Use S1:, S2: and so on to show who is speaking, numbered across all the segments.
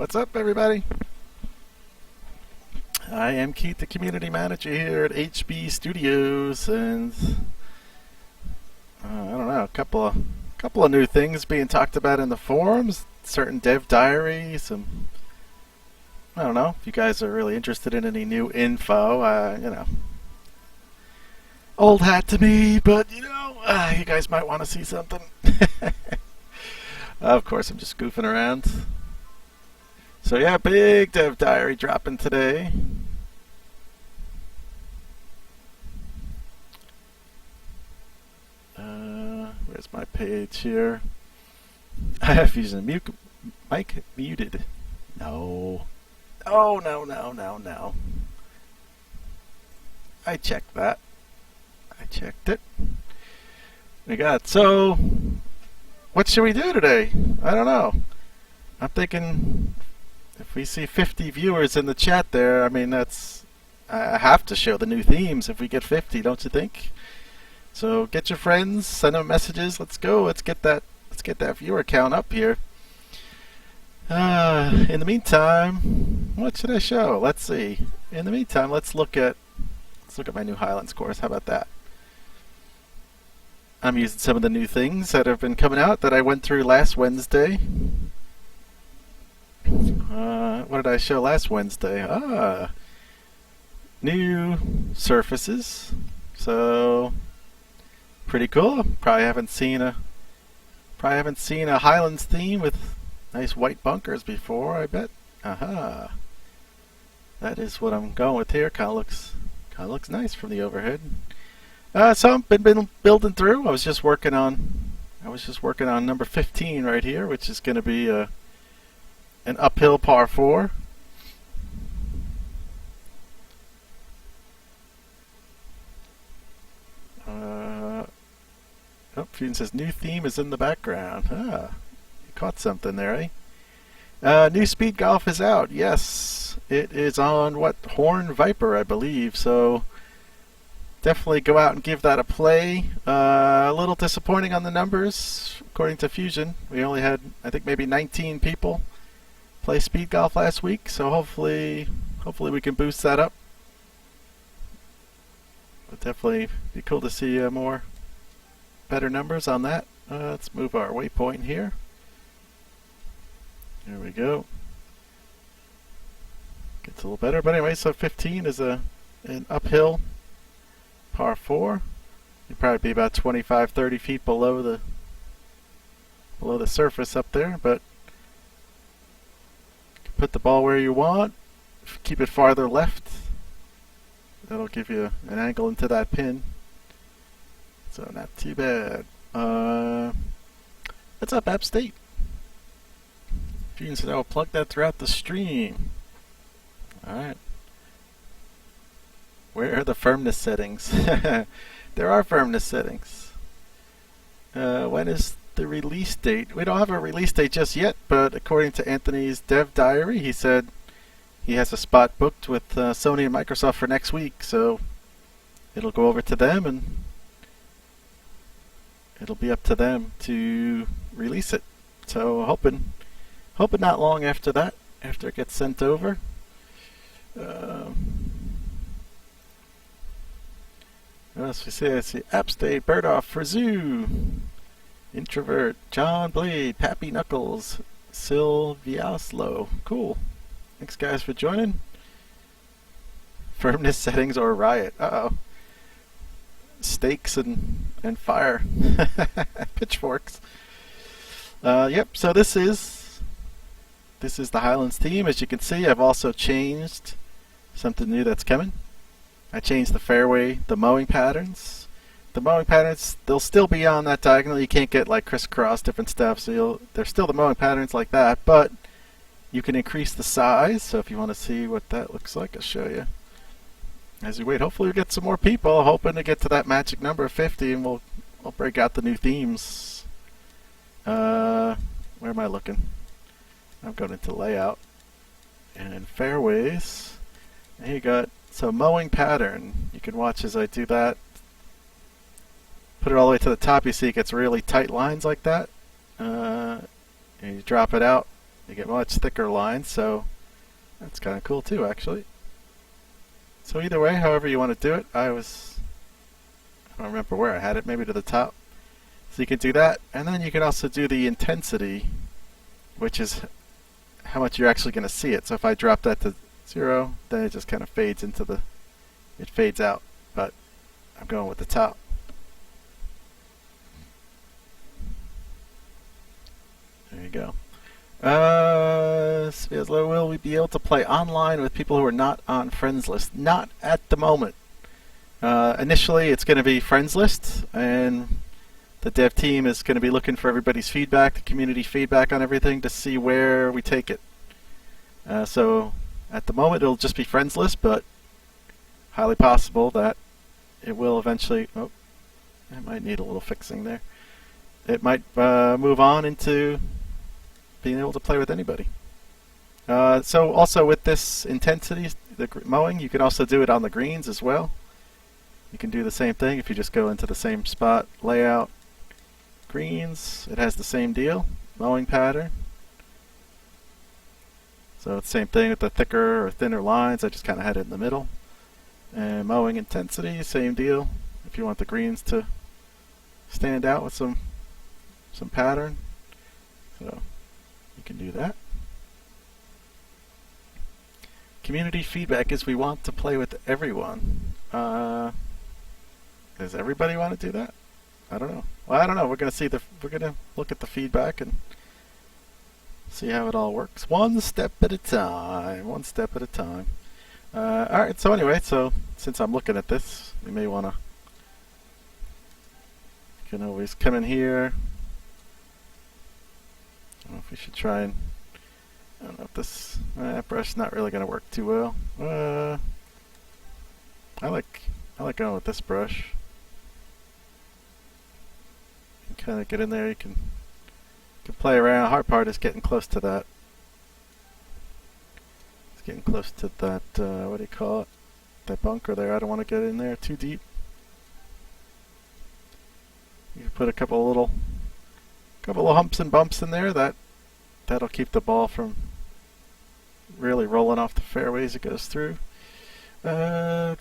S1: What's up, everybody? I am Keith, the community manager here at HB Studios, and I don't know, a couple of new things being talked about in the forums. Certain dev diaries, and I don't know if you guys are really interested in any new info. Old hat to me, but you guys might want to see something. Of course, I'm just goofing around. So yeah, big dev diary dropping today. Where's my page here? I have using mic muted. No. Oh, no. I checked that. I checked it. So, what should we do today? I don't know. I'm thinking if we see 50 viewers in the chat there, I mean, I have to show the new themes if we get 50, don't you think? So get your friends, send them messages. Let's go. Let's get that viewer count up here. In the meantime, what should I show? Let's see. In the meantime, let's look at my new Highlands course. How about that? I'm using some of the new things that have been coming out that I went through last Wednesday. What did I show last Wednesday? New surfaces. So pretty cool. Probably haven't seen a Highlands theme with nice white bunkers before, I bet. Aha. That is what I'm going with here. Kinda looks nice from the overhead. So I've been building through. I was just working on number 15 right here, which is going to be an uphill par 4. Fusion says new theme is in the background. You caught something there, eh? New Speed Golf is out. Yes, it is on Horn Viper, I believe. So definitely go out and give that a play. A little disappointing on the numbers, according to Fusion. We only had, I think, maybe 19 people play Speed Golf last week. So hopefully we can boost that up. But definitely be cool to see better numbers on that. Let's move our waypoint here. There we go. Gets a little better, but anyway, so 15 is an uphill par 4. You'd probably be about 25-30 feet below the surface up there, but you can put the ball where you want. Keep it farther left. That'll give you an angle into that pin. So not too bad. What's up, App State? Fusion said I will plug that throughout the stream. Alright. Where are the firmness settings? There are firmness settings. When is the release date? We don't have a release date just yet, but according to Anthony's dev diary, he said he has a spot booked with Sony and Microsoft for next week, so it'll go over to them and it'll be up to them to release it. So hoping not long after that, after it gets sent over. What else we see? I see App State, Birdoff for Zoo, Introvert, John Blade, Pappy Knuckles, Sylviaslo. Cool. Thanks guys for joining. Firmness settings or riot. Uh-oh. Stakes and fire. Pitchforks. Yep, so this is the Highlands theme. As you can see, I've also changed something new that's coming. I changed the mowing patterns. The mowing patterns, they'll still be on that diagonal. You can't get like crisscross different stuff, so there's still the mowing patterns like that, but you can increase the size. So if you want to see what that looks like, I'll show you. As we wait, hopefully we get some more people. Hoping to get to that magic number of 50, and we'll break out the new themes. Where am I looking? I'm going into layout and fairways. And you got mowing pattern. You can watch as I do that. Put it all the way to the top. You see it gets really tight lines like that. And you drop it out. You get much thicker lines, so that's kind of cool too, actually. So either way, however you want to do it, I don't remember where I had it, maybe to the top. So you can do that, and then you can also do the intensity, which is how much you're actually going to see it. So if I drop that to 0, then it just kind of fades it fades out, but I'm going with the top. There you go. Will we be able to play online with people who are not on friends list? Not at the moment. Initially, it's going to be friends list, and the dev team is going to be looking for everybody's feedback, the community feedback on everything to see where we take it. So at the moment, it'll just be friends list, but highly possible that it will eventually. Oh, it might need a little fixing there. It might move on into being able to play with anybody. So also with this intensity, the mowing, you can also do it on the greens as well. You can do the same thing if you just go into the same spot, layout, greens, it has the same deal, mowing pattern. So it's the same thing with the thicker or thinner lines, I just kind of had it in the middle. And mowing intensity, same deal. If you want the greens to stand out with some pattern, so you can do that. Community feedback is we want to play with everyone. Does everybody want to do that? I don't know. Well, I don't know. We're gonna look at the feedback and see how it all works. One step at a time. One step at a time. All right. So anyway, since I'm looking at this, you may wanna. You can always come in here. I don't know if we should try and. I don't know if this brush is not really going to work too well. I like going with this brush. You can kind of get in there. You can play around. Hard part is getting close to that. It's getting close to that. What do you call it? That bunker there. I don't want to get in there too deep. You can put a couple of little humps and bumps in there. That'll keep the ball from really rolling off the fairway as it goes through. So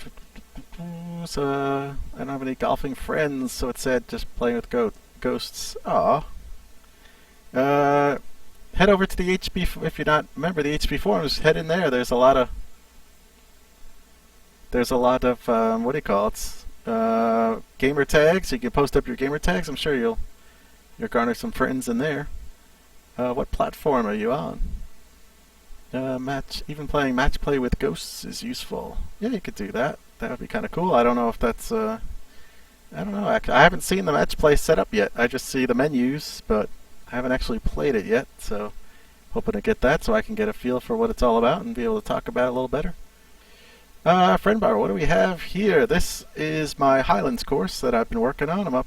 S1: I don't have any golfing friends, so it said just playing with ghosts. Aw. Head over to the HB if you're not remember the HB forums. Head in there. There's a lot of what do you call it? Gamer tags. You can post up your gamer tags. I'm sure you'll garner some friends in there. What platform are you on? Even playing match play with ghosts is useful. Yeah, you could do that. That would be kind of cool. I don't know if that's. I don't know. I haven't seen the match play set up yet. I just see the menus, but I haven't actually played it yet. So, hoping to get that so I can get a feel for what it's all about and be able to talk about it a little better. Friend bar, what do we have here? This is my Highlands course that I've been working on. I'm up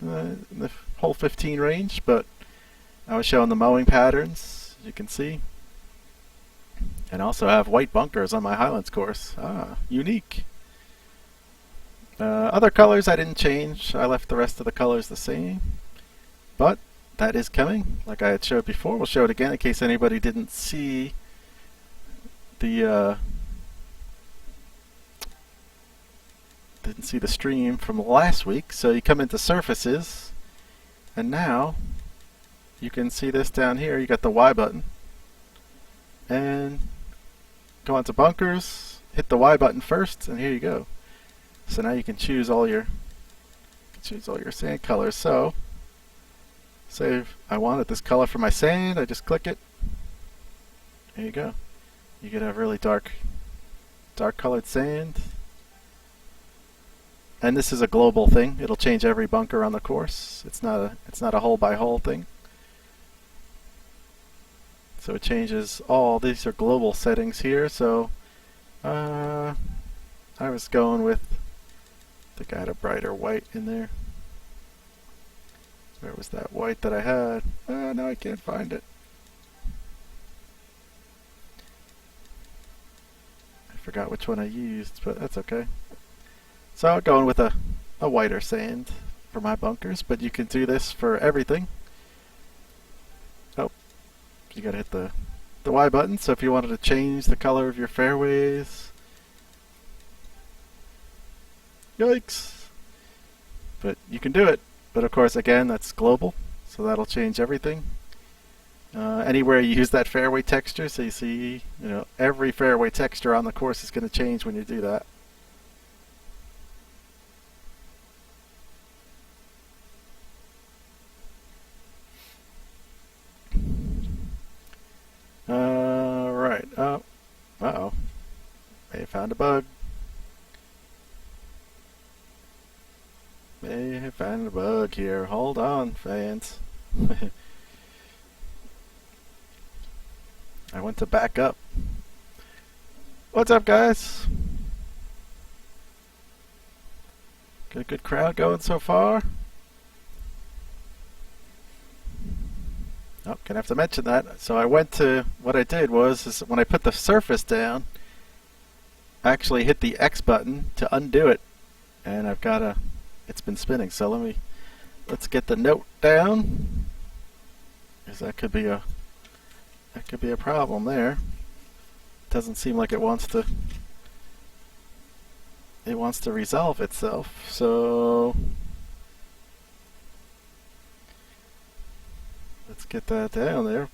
S1: in the hole 15 range, but I was showing the mowing patterns, as you can see. And also have white bunkers on my Highlands course. Unique. Other colors I didn't change. I left the rest of the colors the same. But that is coming, like I had showed before. We'll show it again in case anybody didn't see the stream from last week. So you come into surfaces, and now you can see this down here. You got the Y button, and go on to bunkers, hit the Y button first, and here you go. So now you can choose all your sand colors. So say if I wanted this color for my sand, I just click it. There you go. You can have really dark colored sand. And this is a global thing. It'll change every bunker on the course. It's not a hole by hole thing. So it changes all. These are global settings here. So I was going with, I think I had a brighter white in there. Where was that white that I had? No, I can't find it. I forgot which one I used, but that's okay. So I'm going with a whiter sand for my bunkers, but you can do this for everything. Oh, You gotta hit the Y button. So if you wanted to change the color of your fairways, yikes! But you can do it. But of course, again, that's global, so that'll change everything. Anywhere you use that fairway texture, so you see, every fairway texture on the course is going to change when you do that. Right. Oh. Uh-oh. May have found a bug. May have found a bug here. Hold on, fans. I went to back up. What's up, guys? Got a good crowd going so far. Oh, gonna have to mention that. So I went to, what I did was, is when I put the surface down, I actually hit the X button to undo it, and I've got a, it's been spinning. So let's get the note down, because that could be a problem there. Doesn't seem like it wants to resolve itself. So let's get that down there.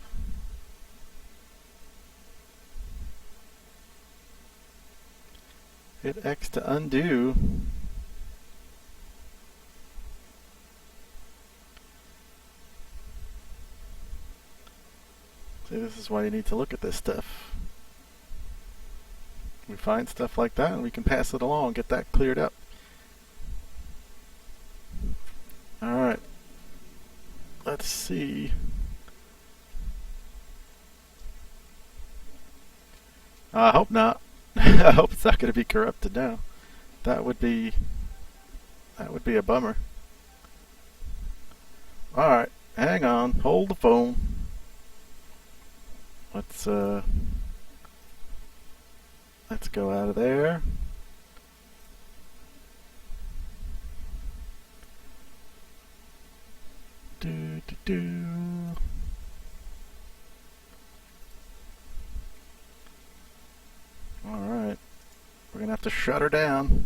S1: Hit X to undo. See, this is why you need to look at this stuff. We find stuff like that and we can pass it along, get that cleared up. Alright. Let's see. I hope not. I hope it's not going to be corrupted now. That would be a bummer. Alright, hang on, hold the phone. Let's go out of there. Alright. We're gonna have to shut her down.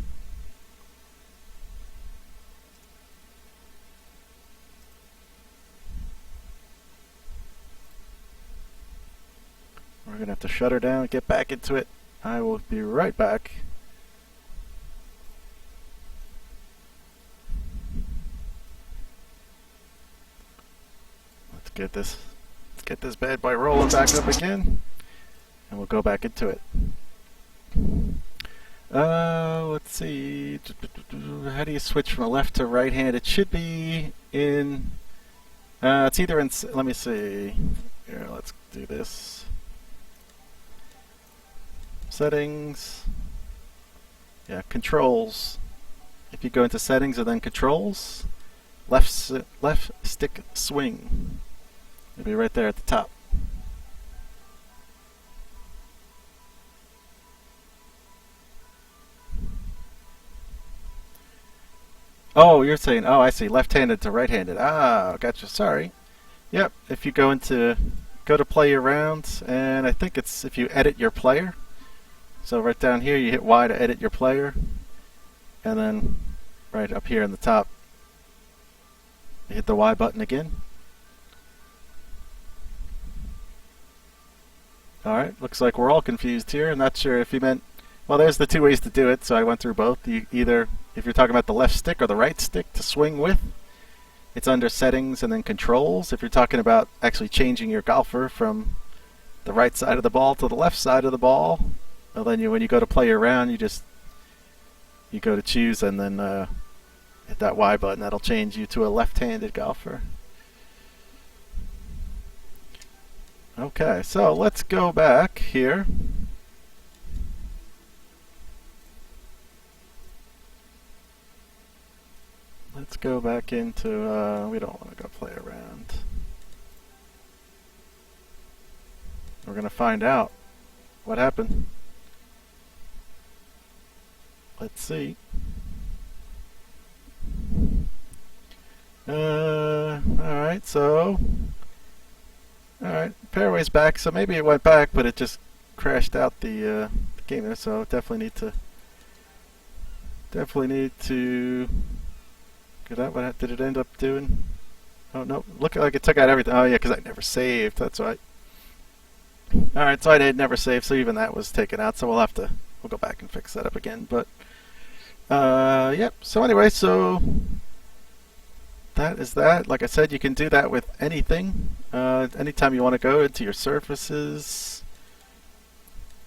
S1: We're gonna have to shut her down and get back into it. I will be right back. Let's get this bad boy rolling back up again, and we'll go back into it. Let's see. How do you switch from a left to right hand? It should be in. It's either in. Let me see. Here, let's do this. Settings. Yeah, controls. If you go into settings and then controls, left stick swing. It'll be right there at the top. Oh, you're saying, oh, I see, left-handed to right-handed. Ah, gotcha, sorry. Yep, if you go to play your rounds, and I think it's if you edit your player. So right down here, you hit Y to edit your player, and then right up here in the top, you hit the Y button again. Alright, looks like we're all confused here. I'm not sure if you meant, well, there's the two ways to do it, so I went through both. You either, if you're talking about the left stick or the right stick to swing with, it's under settings and then controls. If you're talking about actually changing your golfer from the right side of the ball to the left side of the ball, well, then when you go to play your round, you go to choose and then hit that Y button. That'll change you to a left-handed golfer. Okay, so let's go back here. Let's go back into, we don't want to go play around. We're going to find out what happened. Let's see. Alright, so Alright, fairway's back, so maybe it went back, but it just crashed out the game there, so definitely need to get out. What did it end up doing? Oh no, look like it took out everything. Oh yeah, because I never saved, that's right. Alright, so I did never save, so even that was taken out, so we'll go back and fix that up again, but yep, so anyway, so that is that. Like I said, you can do that with anything. Anytime you want to go into your surfaces,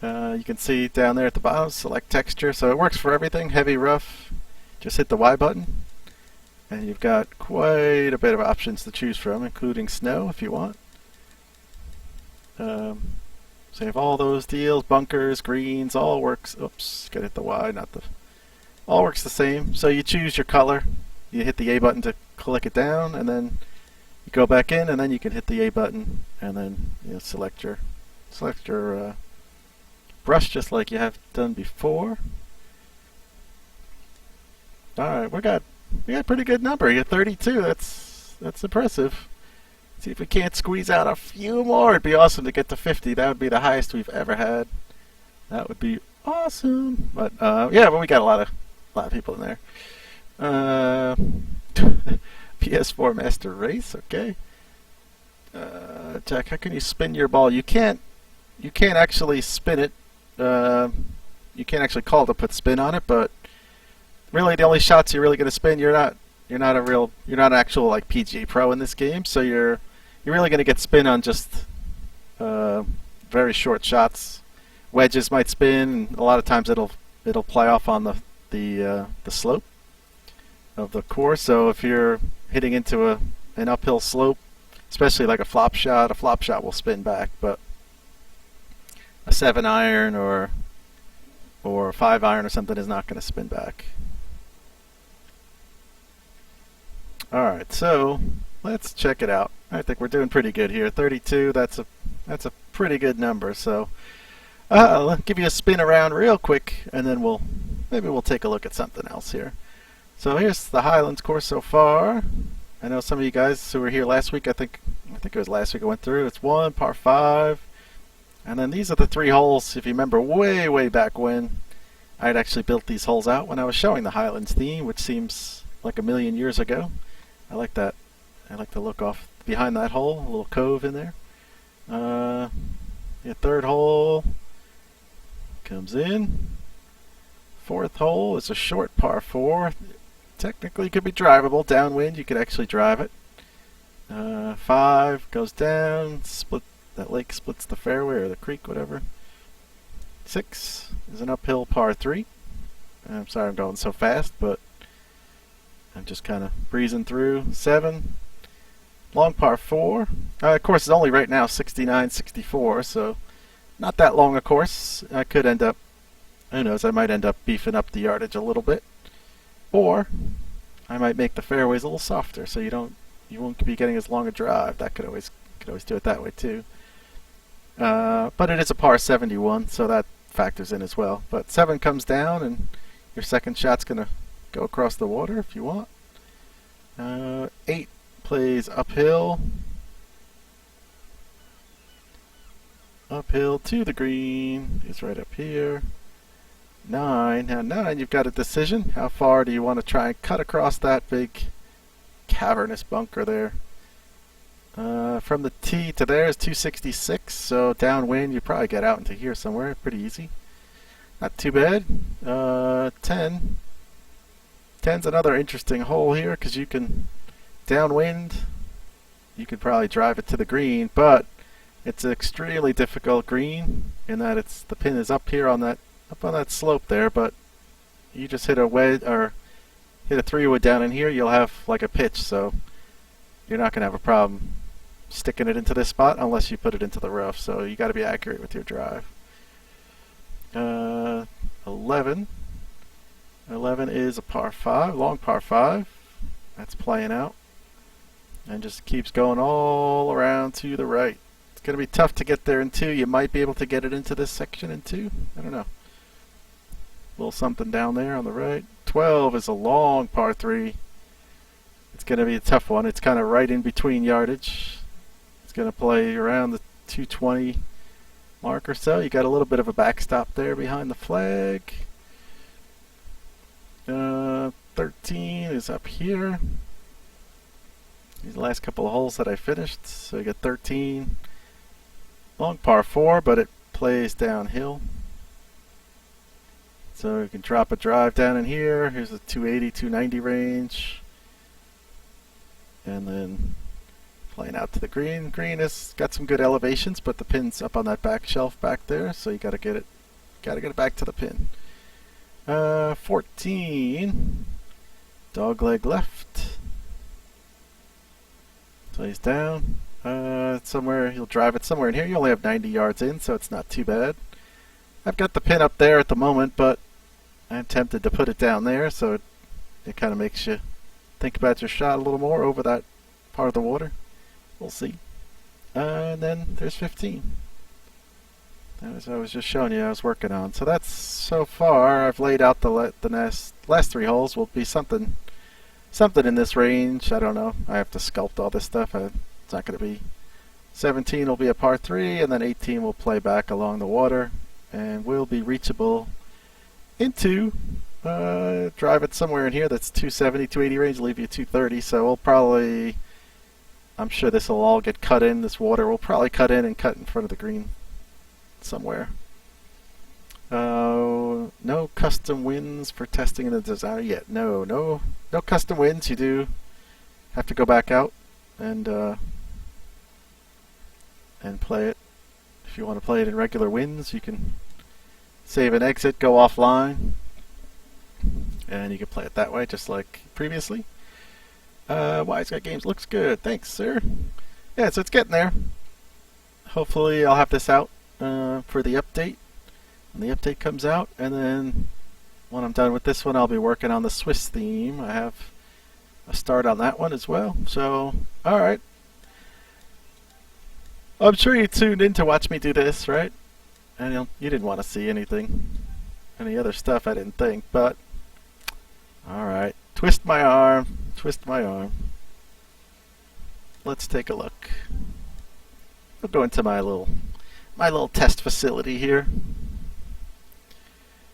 S1: you can see down there at the bottom, select texture. So it works for everything, heavy, rough. Just hit the Y button, and you've got quite a bit of options to choose from, including snow if you want. So you have all those deals, bunkers, greens, all works. Oops, gotta hit the Y, not the. All works the same. So you choose your color. You hit the A button to click it down, and then you go back in, and then you can hit the A button, and then select your brush just like you have done before. All right, we got a pretty good number. You got 32. That's impressive. See if we can't squeeze out a few more. It'd be awesome to get to 50. That would be the highest we've ever had. That would be awesome. But yeah, but we got a lot of people in there. PS4 Master Race, okay. Jack, how can you spin your ball? You can't actually spin it. You can't actually call to put spin on it, but really the only shots you're really going to spin, you're not an actual like PGA Pro in this game, so you're really going to get spin on just very short shots. Wedges might spin, and a lot of times it'll play off on the slope of the course. So if you're hitting into an uphill slope, especially like a flop shot will spin back, but a 7-iron or a 5-iron or something is not going to spin back. Alright, so let's check it out. I think we're doing pretty good here. 32, that's a pretty good number. So I'll give you a spin around real quick, and then maybe we'll take a look at something else here. So here's the Highlands course so far. I know some of you guys who were here last week, I think it was last week I went through. It's 1 par 5. And then these are the 3 holes. If you remember way back when, I had actually built these holes out when I was showing the Highlands theme, which seems like a million years ago. I like that. I like the look off behind that hole, a little cove in there. Your 3rd hole comes in. 4th hole is a short par 4. Technically could be drivable. Downwind, you could actually drive it. 5 goes down, that lake splits the fairway or the creek, whatever. 6 is an uphill par 3. I'm sorry I'm going so fast, but I'm just kind of breezing through. 7, long par 4. Of course, it's only right now 69, 64, so not that long a course. I could end up, who knows, I might end up beefing up the yardage a little bit. Or I might make the fairways a little softer, so you won't be getting as long a drive. That could always do it that way too. But it is a par 71, so that factors in as well. But 7 comes down, and your second shot's gonna go across the water if you want. 8 plays uphill to the green. It's right up here. 9. Now 9, you've got a decision. How far do you want to try and cut across that big cavernous bunker there? From the tee to there is 266, so downwind you probably get out into here somewhere. Pretty easy. Not too bad. 10. 10's another interesting hole here because you can downwind. You could probably drive it to the green, but it's an extremely difficult green in that the pin is up here on that slope there, but you just hit a wedge or hit a 3-wood down in here, you'll have like a pitch, so you're not going to have a problem sticking it into this spot unless you put it into the rough, so you got to be accurate with your drive. 11. 11 is a par 5, long par 5. That's playing out. And just keeps going all around to the right. It's going to be tough to get there in 2. You might be able to get it into this section in 2. I don't know. A little something down there on the right. 12 is a long par 3. It's going to be a tough one. It's kind of right in between yardage. going to play around the 220 mark or so. You got a little bit of a backstop there behind the flag. 13 is up here. These last couple of holes that I finished. So you got 13. Long par 4, but it plays downhill. So you can drop a drive down in here. Here's a 280, 290 range. And then playing out to the green. Green has got some good elevations, but the pin's up on that back shelf back there, so you gotta get it back to the pin. 14. Dogleg left. Plays down. Somewhere he'll drive it somewhere in here. You only have 90 yards in, so it's not too bad. I've got the pin up there at the moment, but I'm tempted to put it down there, so it kind of makes you think about your shot a little more over that part of the water. We'll see. And then there's 15. As I was just showing you I was working on. So that's so far. I've laid out the last 3 holes will be something in this range. I don't know. I have to sculpt all this stuff. It's not going to be 17 will be a par 3, and then 18 will play back along the water and will be reachable into drive it somewhere in here that's 270, 280 range, leave you 230. So we'll probably, I'm sure this will all get cut in. This water will probably cut in and cut in front of the green somewhere. No custom wins for testing in the designer yet. No custom wins. You do have to go back out and play it. If you want to play it in regular wins, you can save and exit, go offline, and you can play it that way, just like previously. Wise Guy Games looks good. Thanks, sir. Yeah, so it's getting there. Hopefully, I'll have this out for the update. When the update comes out, and then when I'm done with this one, I'll be working on the Swiss theme. I have a start on that one as well. So, all right. I'm sure you tuned in to watch me do this, right? And you didn't want to see any other stuff, I didn't think, but alright. Twist my arm. Let's take a look. I'll go into my little test facility here.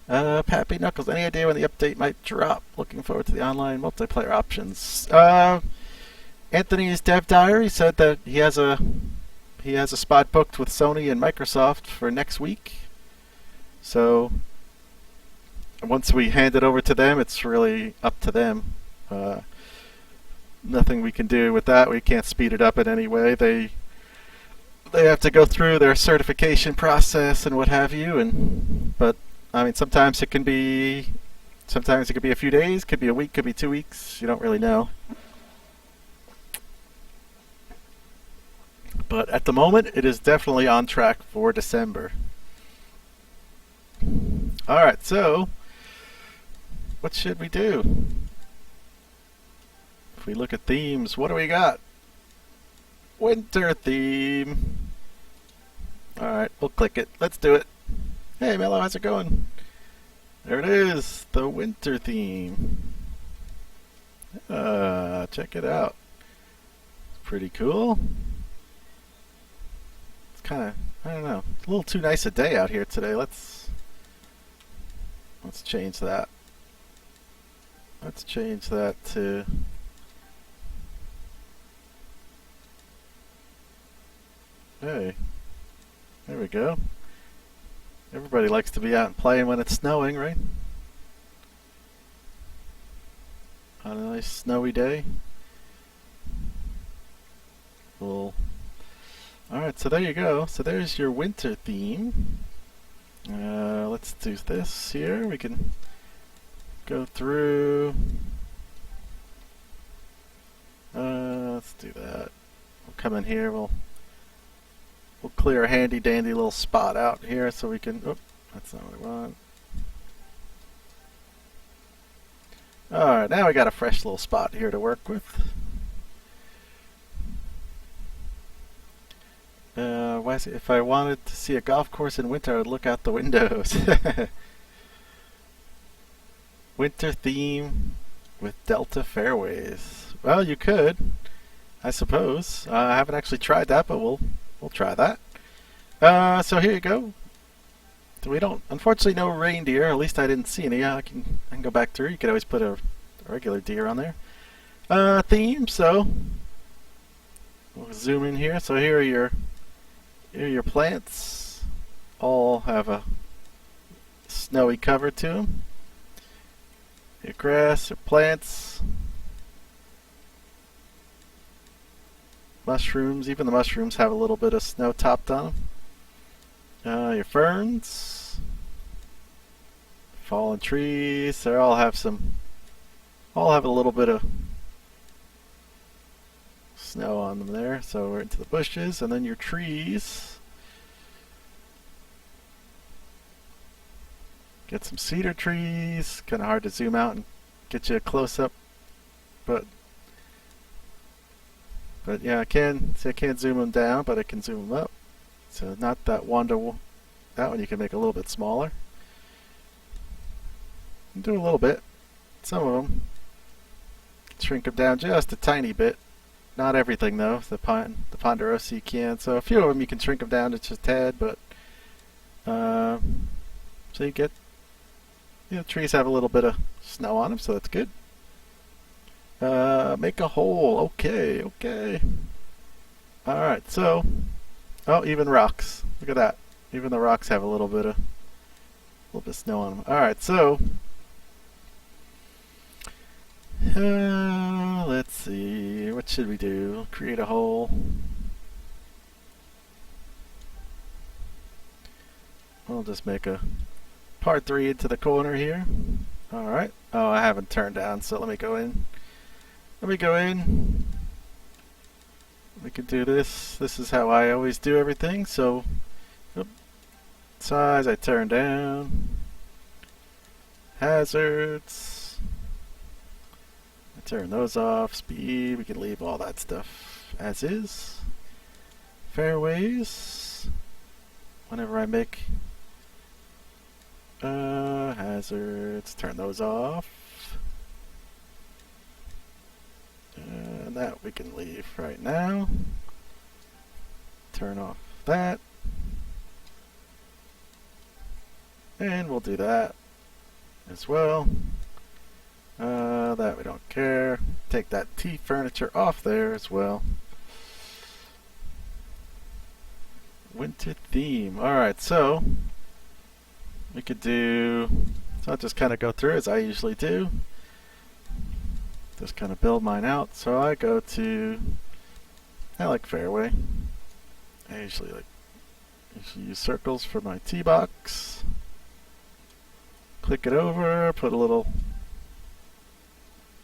S1: Pappy Knuckles, any idea when the update might drop? Looking forward to the online multiplayer options. Anthony's Dev Diary said that he has a spot booked with Sony and Microsoft for next week. So once we hand it over to them, it's really up to them. Nothing we can do with that. We can't speed it up in any way. They have to go through their certification process and what have you. But I mean, sometimes it can be a few days, could be a week, could be 2 weeks. You don't really know. But at the moment, it is definitely on track for December. Alright, so what should we do? If we look at themes, what do we got? Winter theme. Alright, we'll click it. Let's do it. Hey, Mello, how's it going? There it is, the winter theme. Check it out. It's pretty cool. Kind of, I don't know, it's a little too nice a day out here today. Let's change that. Let's change that to hey, there we go. Everybody likes to be out and playing when it's snowing, right? On a nice snowy day. Cool. Alright, so there you go. So there's your winter theme. Let's do this here. We can go through. Let's do that. We'll come in here. We'll clear a handy dandy little spot out here so we can. Oh, that's not what I want. Alright, now we got a fresh little spot here to work with. If I wanted to see a golf course in winter, I would look out the windows. Winter theme with Delta fairways. Well, you could. I suppose. I haven't actually tried that, but we'll try that. So here you go. So we don't, unfortunately, no reindeer. At least I didn't see any. I can go back through. You could always put a regular deer on there. Theme. So we'll zoom in here. So here are your plants. All have a snowy cover to them. Your grass, your plants, mushrooms. Even the mushrooms have a little bit of snow topped on them. Your ferns, fallen trees. They all have a little bit of snow on them there. So we're into the bushes, and then your trees. Get some cedar trees. Kind of hard to zoom out and get you a close up, but yeah, I can't zoom them down, but I can zoom them up. So not that that one you can make a little bit smaller. Do a little bit. Some of them shrink them down just a tiny bit. Not everything though. The Ponderosa you can. So a few of them you can shrink them down to just a tad, but so you get. Trees have a little bit of snow on them, so that's good. Make a hole. Okay. Alright, so... Oh, even rocks. Look at that. Even the rocks have a little bit of snow on them. Alright, so... let's see. What should we do? Create a hole. We'll just make a part 3 into the corner here. Alright. Oh, I haven't turned down, so let me go in. We can do this. This is how I always do everything. So, size I turn down. Hazards. I turn those off. Speed, we can leave all that stuff as is. Fairways. Whenever I make hazards, turn those off. And that we can leave right now. Turn off that. And we'll do that as well. That we don't care. Take that T furniture off there as well. Winter theme. Alright, so we could do, so I'll just kind of go through as I usually do. Just kind of build mine out. So I like fairway. I usually use circles for my tee box. Click it over, put a little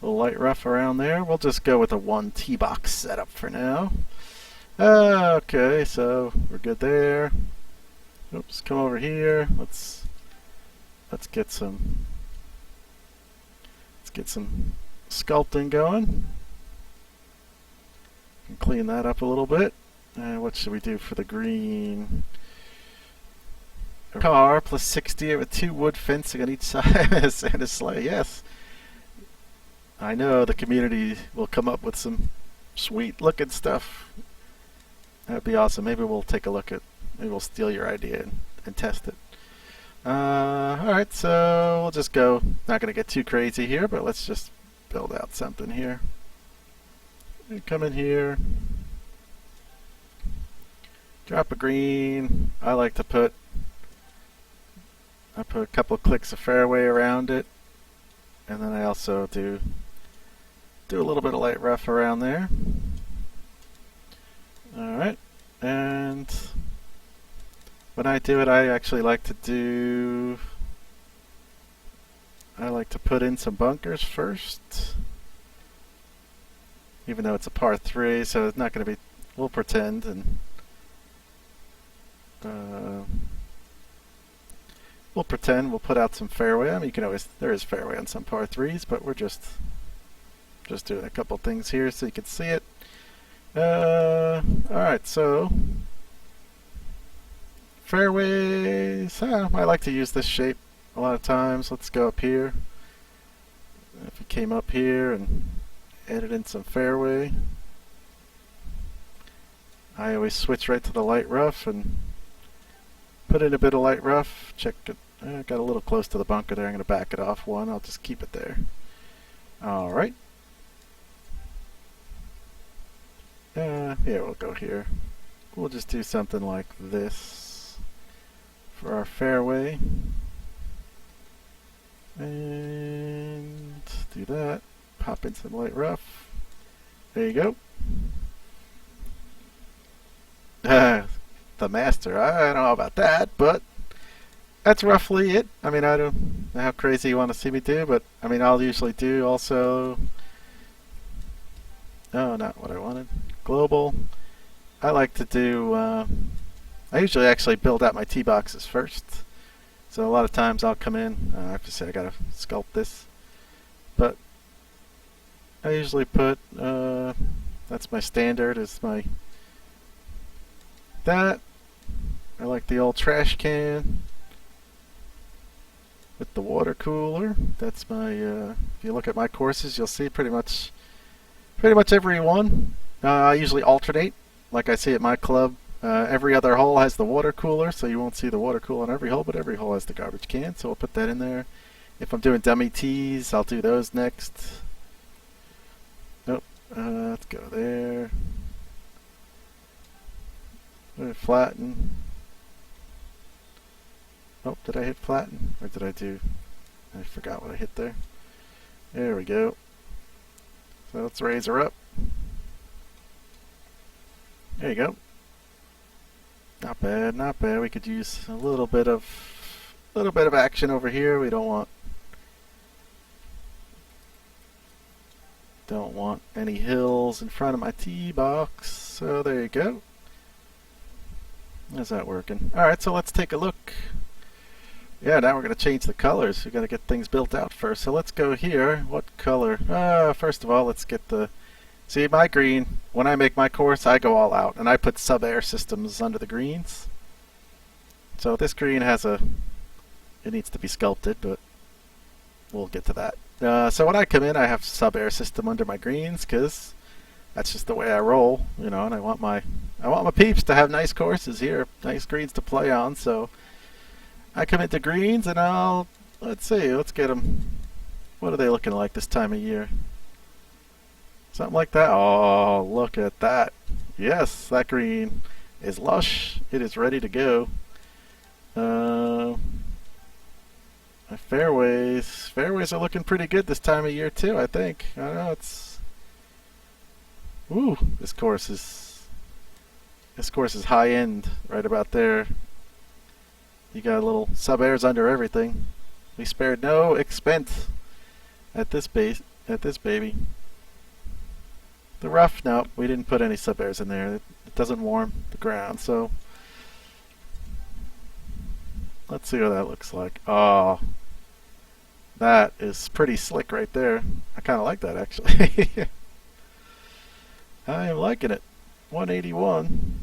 S1: light rough around there. We'll just go with a 1 tee box setup for now. Okay, so we're good there. Oops, come over here. Let's get some sculpting going. And clean that up a little bit. And what should we do for the green? Car plus 60 with 2 wood fencing on each side and a sleigh. Yes. I know the community will come up with some sweet looking stuff. That'd be awesome. Maybe we'll take a look at, maybe we'll steal your idea and test it. Alright, so we'll just go, not going to get too crazy here, but let's just build out something here. Come in here. Drop a green. I like to put a couple of clicks of fairway around it. And then I also do a little bit of light rough around there. Alright, and when I do it, I actually like to put in some bunkers first. Even though it's a par 3, so it's not going to be, we'll pretend and we'll put out some fairway. I mean, you can always, there is fairway on some par 3s, but we're just doing a couple things here so you can see it. Alright, so fairways, I like to use this shape a lot of times. Let's go up here. If we came up here and added in some fairway, I always switch right to the light rough and put in a bit of light rough. Check it. I got a little close to the bunker there. I'm going to back it off one. I'll just keep it there. Alright. Here, we'll go here. We'll just do something like this for our fairway. And do that. Pop in some light rough. There you go. The master. I don't know about that, but that's roughly it. I mean, I don't know how crazy you want to see me do, but I mean, I'll usually do also. Oh, not what I wanted. Global. I like to do. I usually actually build out my tee boxes first. So a lot of times I'll come in. I have to say I gotta sculpt this, but I usually put. That's my standard. Is my that. I like the old trash can with the water cooler. That's my. If you look at my courses, you'll see pretty much every one. I usually alternate, like I see at my club. Every other hole has the water cooler, so you won't see the water cooler on every hole, but every hole has the garbage can, so I'll put that in there. If I'm doing dummy tees, I'll do those next. Nope. Let's go there. Flatten. Oh, did I hit flatten? Or did I do... I forgot what I hit there. There we go. So let's raise her up. There you go. Not bad, not bad. We could use a little bit of action over here. We don't want any hills in front of my tee box. So there you go. How's that working? Alright, so let's take a look. Yeah, now we're going to change the colors. We've got to get things built out first. So let's go here. What color? First of all, let's get the... See, my green, when I make my course, I go all out. And I put sub-air systems under the greens. So this green has a... It needs to be sculpted, but we'll get to that. So when I come in, I have sub-air system under my greens, because that's just the way I roll, you know, and I want my peeps to have nice courses here, nice greens to play on, so I come into greens and let's get them. What are they looking like this time of year? Something like that. Oh, look at that. Yes, that green is lush. It is ready to go. My fairways are looking pretty good this time of year too, I think. I don't know, ooh, this course is high end right about there. You got a little sub-airs under everything. We spared no expense at this baby. The rough, no, we didn't put any sub-airs in there. It doesn't warm the ground, so let's see what that looks like. Oh, that is pretty slick right there. I kind of like that, actually. I am liking it. 181.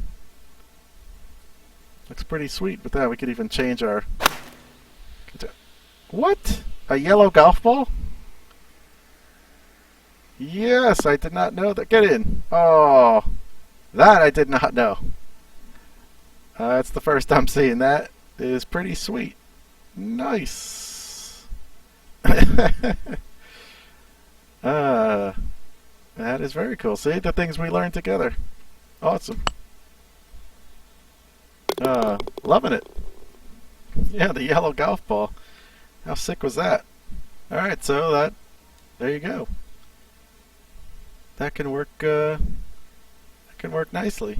S1: Looks pretty sweet with that. We could even change our... What? A yellow golf ball? Yes, I did not know that. Get in. Oh, that I did not know. That's the first time seeing that. It is pretty sweet. Nice. That is very cool. See, the things we learned together. Awesome. Loving it. Yeah, the yellow golf ball. How sick was that? Alright, so there you go. That can work nicely.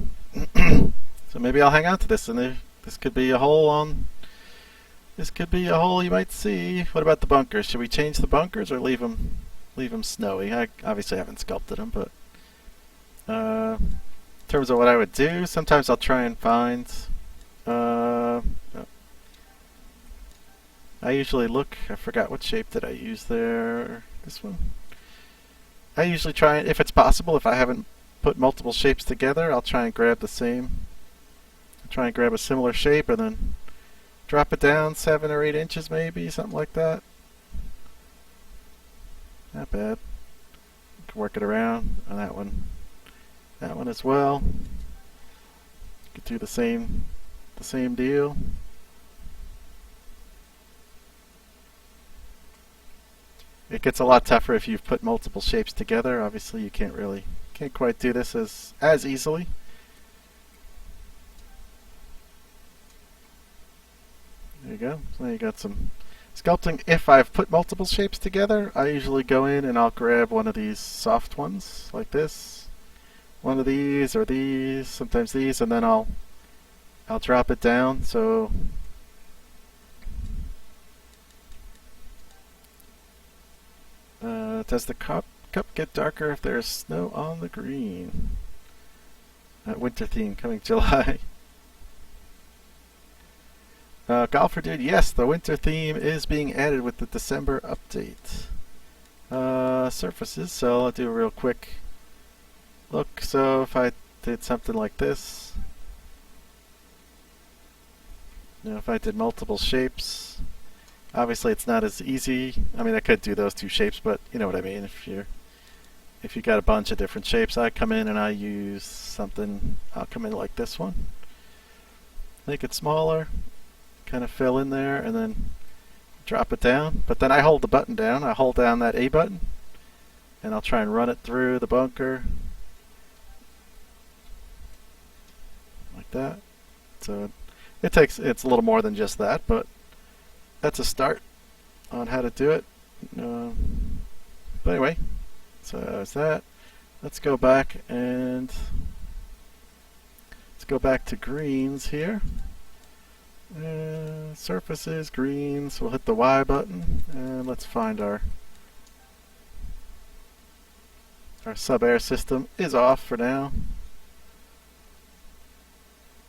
S1: So maybe I'll hang on to this, and this could be a hole you might see. What about the bunkers? Should we change the bunkers or leave them snowy? I obviously haven't sculpted them, but in terms of what I would do, sometimes I'll try and find. I usually look. I forgot what shape did I use there. This one. I usually try, if it's possible, if I haven't put multiple shapes together, I'll try and grab the same. Try and grab a similar shape and then drop it down 7 or 8 inches, maybe something like that. Not bad. Can work it around on that one as well. could do the same deal. It gets a lot tougher if you've put multiple shapes together. Obviously, you can't quite do this as easily. There you go. So you got some sculpting. If I've put multiple shapes together, I usually go in and I'll grab one of these soft ones like this, one of these or these, sometimes these, and then I'll drop it down. So does the cup get darker if there's snow on the green? Winter theme coming July. Golfer Dude, yes, the winter theme is being added with the December update. Surfaces, so I'll do a real quick look. So if I did something like this, if I did multiple shapes, obviously it's not as easy. I mean, I could do those two shapes, but you know what I mean. If you got a bunch of different shapes, I come in and I use something. I'll come in like this one, make it smaller, kind of fill in there, and then drop it down. But then I hold the button down. I hold down that A button, and I'll try and run it through the bunker like that. So it's a little more than just that, but that's a start on how to do it. But anyway, so that's that. Let's go back to greens here. Surfaces, greens. We'll hit the Y button, and let's find our sub-air system is off for now.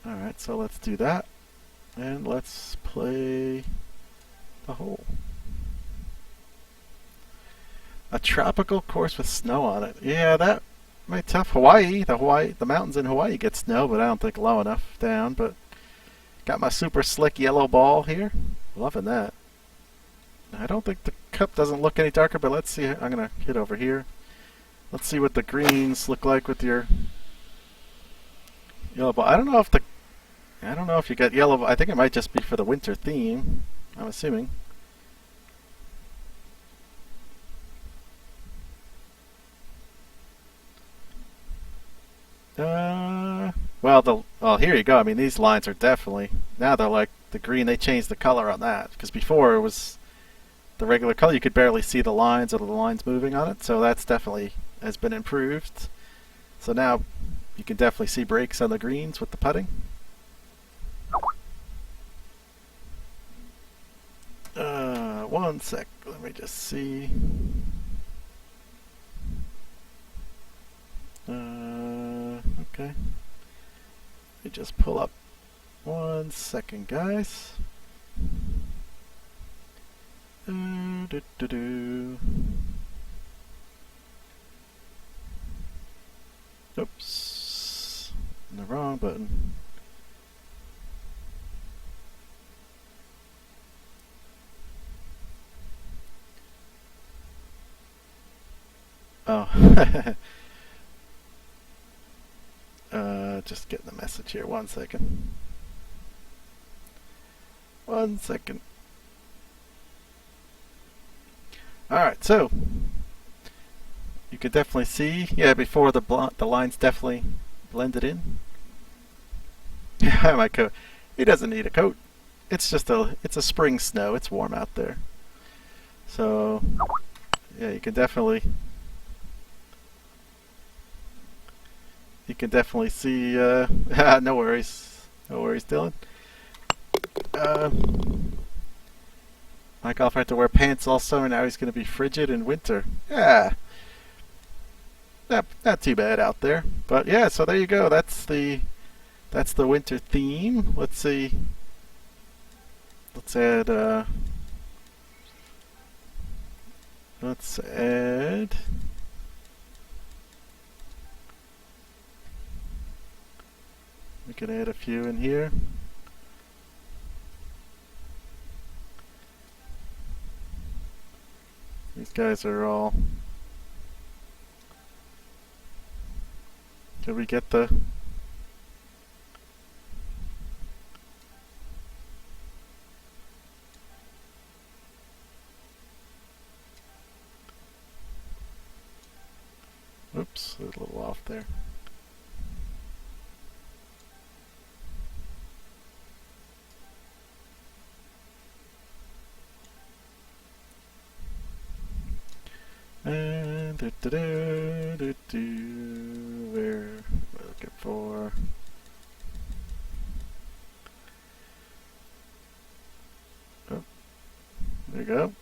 S1: Alright, so let's do that, and let's play the hole. A tropical course with snow on it. Yeah, that might be tough. The mountains in Hawaii get snow, but I don't think low enough down. But got my super slick yellow ball here. Loving that. I don't think the cup doesn't look any darker, but let's see. I'm gonna hit over here. Let's see what the greens look like with your yellow ball. I don't know if you got yellow. I think it might just be for the winter theme, I'm assuming. Well, here you go. I mean, these lines are definitely, now they're like the green. They changed the color on that, because before it was the regular color. You could barely see the lines or the lines moving on it. So that's definitely has been improved. So now you can definitely see breaks on the greens with the putting. One sec. Let me just see. Okay. Let me just pull up 1 second, guys. Oops. The wrong button. Oh. Just getting the message here. 1 second. 1 second. Alright, so you could definitely see, yeah, before the lines definitely blended in. Yeah, my coat. He doesn't need a coat. It's just it's a spring snow. It's warm out there. So, yeah, you can definitely see, no worries, Dylan. My golfer had to wear pants all summer, now he's going to be frigid in winter. Yeah, not too bad out there. But yeah, so there you go, that's the winter theme. Let's see, let's add we can add a few in here. These guys are all... Did we get the... Oops, a little off there. And where we're looking for. Oh, there you go.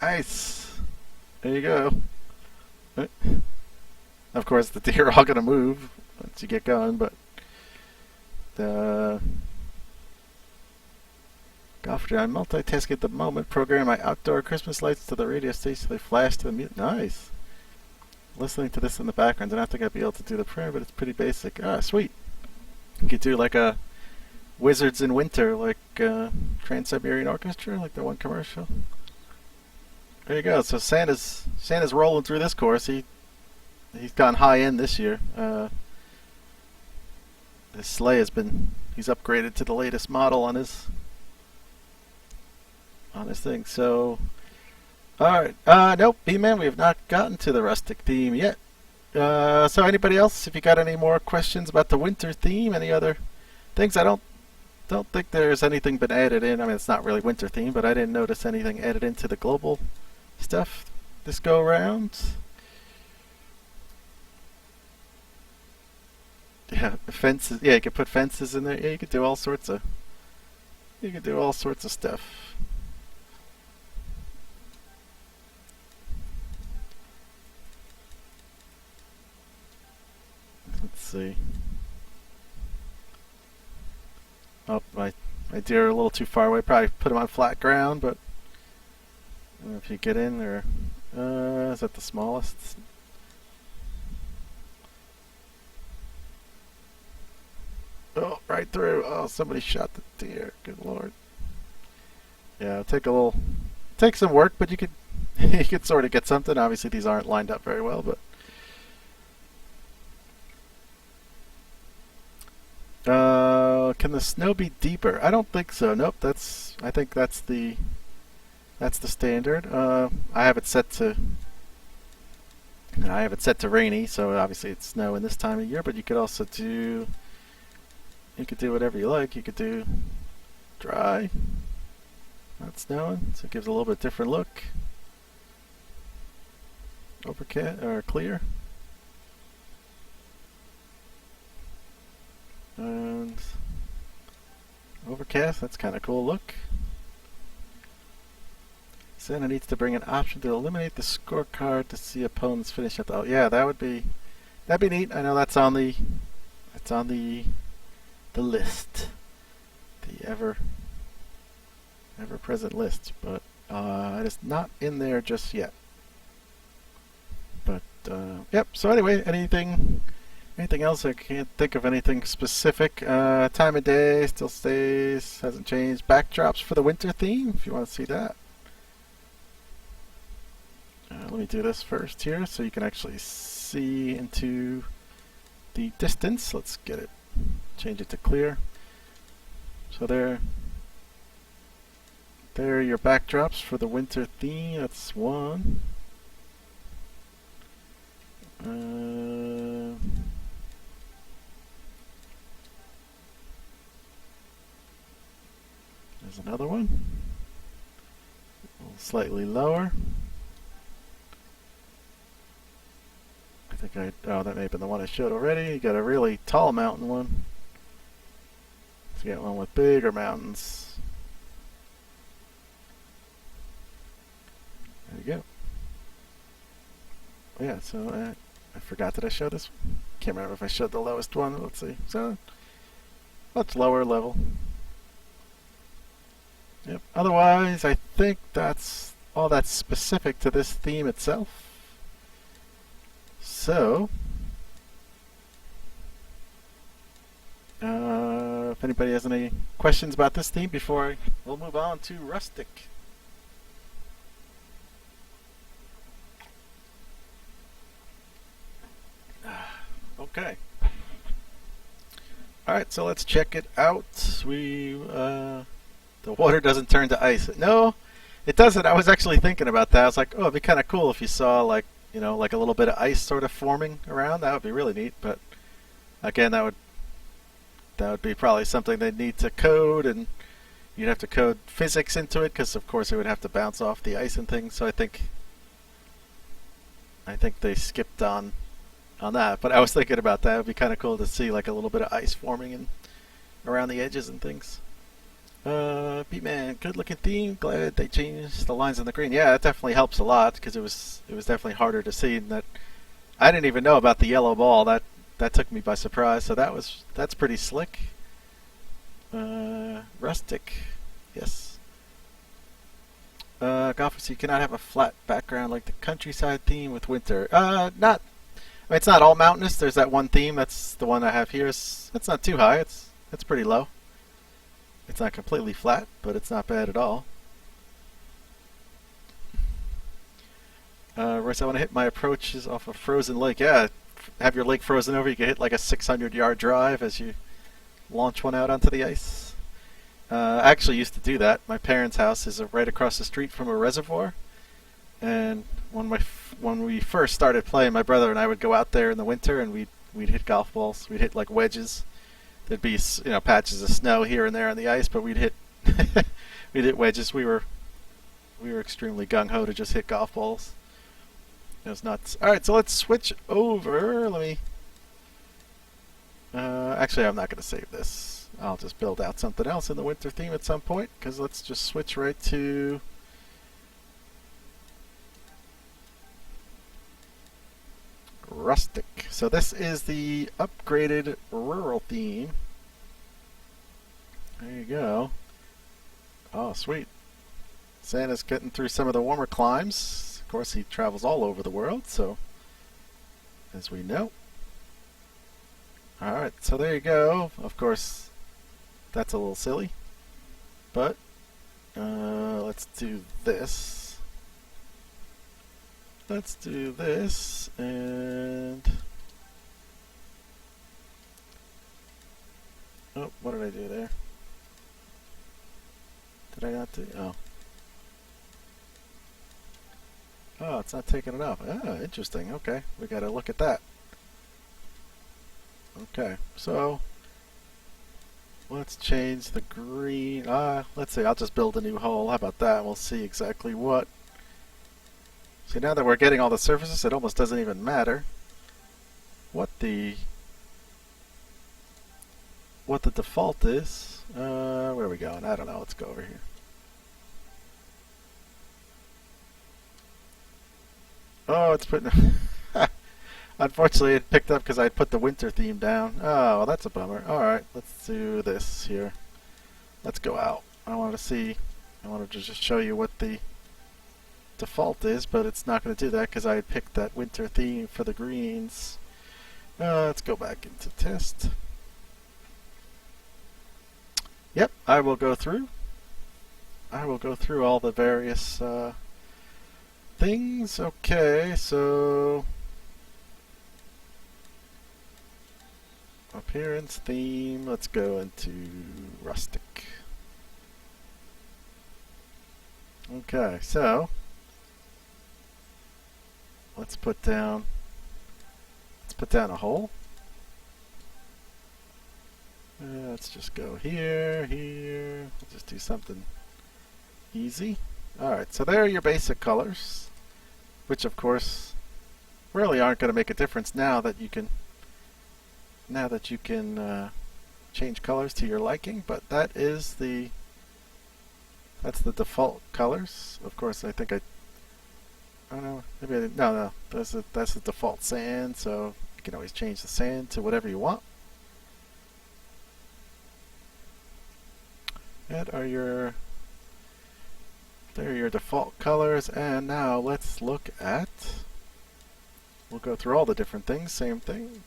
S1: Nice. There you go. Of course, the deer are all gonna move once you get going, but the golf I'm multitasking at the moment. Program my outdoor Christmas lights to the radio station. They flash to the mute. Nice. Listening to this in the background. I don't think I'd be able to do the prayer, but it's pretty basic. Ah, sweet. You could do like a Wizards in Winter, like Trans-Siberian Orchestra, like the one commercial. There you go. So Santa's rolling through this course. He's gone high end this year. His sleigh he's upgraded to the latest model on his thing. So, all right. Nope, B-Man, we have not gotten to the rustic theme yet. So anybody else, if you got any more questions about the winter theme, any other things? I don't think there's anything been added in. I mean, it's not really winter theme, but I didn't notice anything added into the global stuff this go around. Yeah, fences. Yeah, you could put fences in there. Yeah, you could do all sorts of stuff. Let's see. Oh, my deer are a little too far away. Probably put them on flat ground, but I don't know if you get in there. Is that the smallest? Oh, right through. Oh, somebody shot the deer. Good lord. Yeah, take some work, but you could you could sort of get something. Obviously, these aren't lined up very well, but. Can the snow be deeper? I don't think so. Nope. I think that's the standard. I have it set to rainy, so obviously it's snow in this time of year. But you could also do whatever you like. You could do dry, not snowing, so it gives a little bit different look. Overcast or clear. And overcast, that's kind of cool look. Santa needs to bring an option to eliminate the scorecard to see opponents finish at the. Oh, yeah, that'd be neat. I know that's on the list, the ever present list, but it is not in there just yet. But yep. So anyway, anything else? I can't think of anything specific. Time of day still stays, hasn't changed. Backdrops for the winter theme, if you want to see that. Let me do this first here so you can actually see into the distance. Let's change it to clear. So there are your backdrops for the winter theme. That's one. There's another one. Slightly lower. That may have been the one I showed already. You got a really tall mountain one. Let's get one with bigger mountains. There you go. Yeah, so I forgot that I showed this one. Can't remember if I showed the lowest one. Let's see. So, much lower level. Yep. Otherwise, I think that's all that's specific to this theme itself. So, if anybody has any questions about this theme before we'll move on to rustic. Okay. Alright, so let's check it out. The water doesn't turn to ice. No, It doesn't. I was actually thinking about that. I was like, oh, it'd be kind of cool if you saw like like a little bit of ice sort of forming around. That would be really neat. But again, that would be probably something they'd need to code, and you'd have to code physics into it because of course it would have to bounce off the ice and things. So I think they skipped on that. But I was thinking about that. It'd be kind of cool to see like a little bit of ice forming in around the edges and things. B-Man, good looking theme. Glad they changed the lines on the green. Yeah, it definitely helps a lot because it was definitely harder to see. And that I didn't even know about the yellow ball. That took me by surprise. So that's pretty slick. Rustic, yes. Golfers, you cannot have a flat background like the countryside theme with winter. Not. I mean, it's not all mountainous. There's that one theme. That's the one I have here. It's not too high. It's pretty low. It's not completely flat, but it's not bad at all. Royce, I want to hit my approaches off a frozen lake. Yeah, have your lake frozen over. You can hit like a 600-yard drive as you launch one out onto the ice. I actually used to do that. My parents' house is right across the street from a reservoir, and when we first started playing, my brother and I would go out there in the winter and we'd hit golf balls. We'd hit like wedges. There'd be patches of snow here and there on the ice, but we'd hit we'd hit wedges. We were extremely gung ho to just hit golf balls. It was nuts. All right, so let's switch over. Let me. Actually, I'm not going to save this. I'll just build out something else in the winter theme at some point, because let's just switch right to rustic. So this is the upgraded rural theme. There you go. Oh, sweet. Santa's getting through some of the warmer climes. Of course, he travels all over the world, so as we know. Alright, so there you go. Of course, that's a little silly. But, let's do this. Let's do this, and... Oh, what did I do there? Did I not do... Oh. Oh, it's not taking it off. Ah, interesting. Okay, we gotta look at that. Okay, so... Let's change the green... let's see, I'll just build a new hole. How about that? We'll see exactly what... See, now that we're getting all the surfaces, it almost doesn't even matter what the default is. Where are we going? I don't know. Let's go over here. Oh, it's putting... Unfortunately, it picked up because I put the winter theme down. Oh, well, that's a bummer. Alright, let's do this here. Let's go out. I wanted to just show you what the default is, but it's not going to do that because I had picked that winter theme for the greens. Let's go back into test. Yep, I will go through all the various things. Okay, so appearance theme. Let's go into rustic. Okay, so let's put down a hole. Let's just go here. We'll just do something easy. Alright, so there are your basic colors, which of course really aren't going to make a difference now that you can change colors to your liking, but that's the default colors. Of course, I don't know, maybe no, that's the default sand, so you can always change the sand to whatever you want. There are your default colors, and now let's look at, we'll go through all the different things, same thing.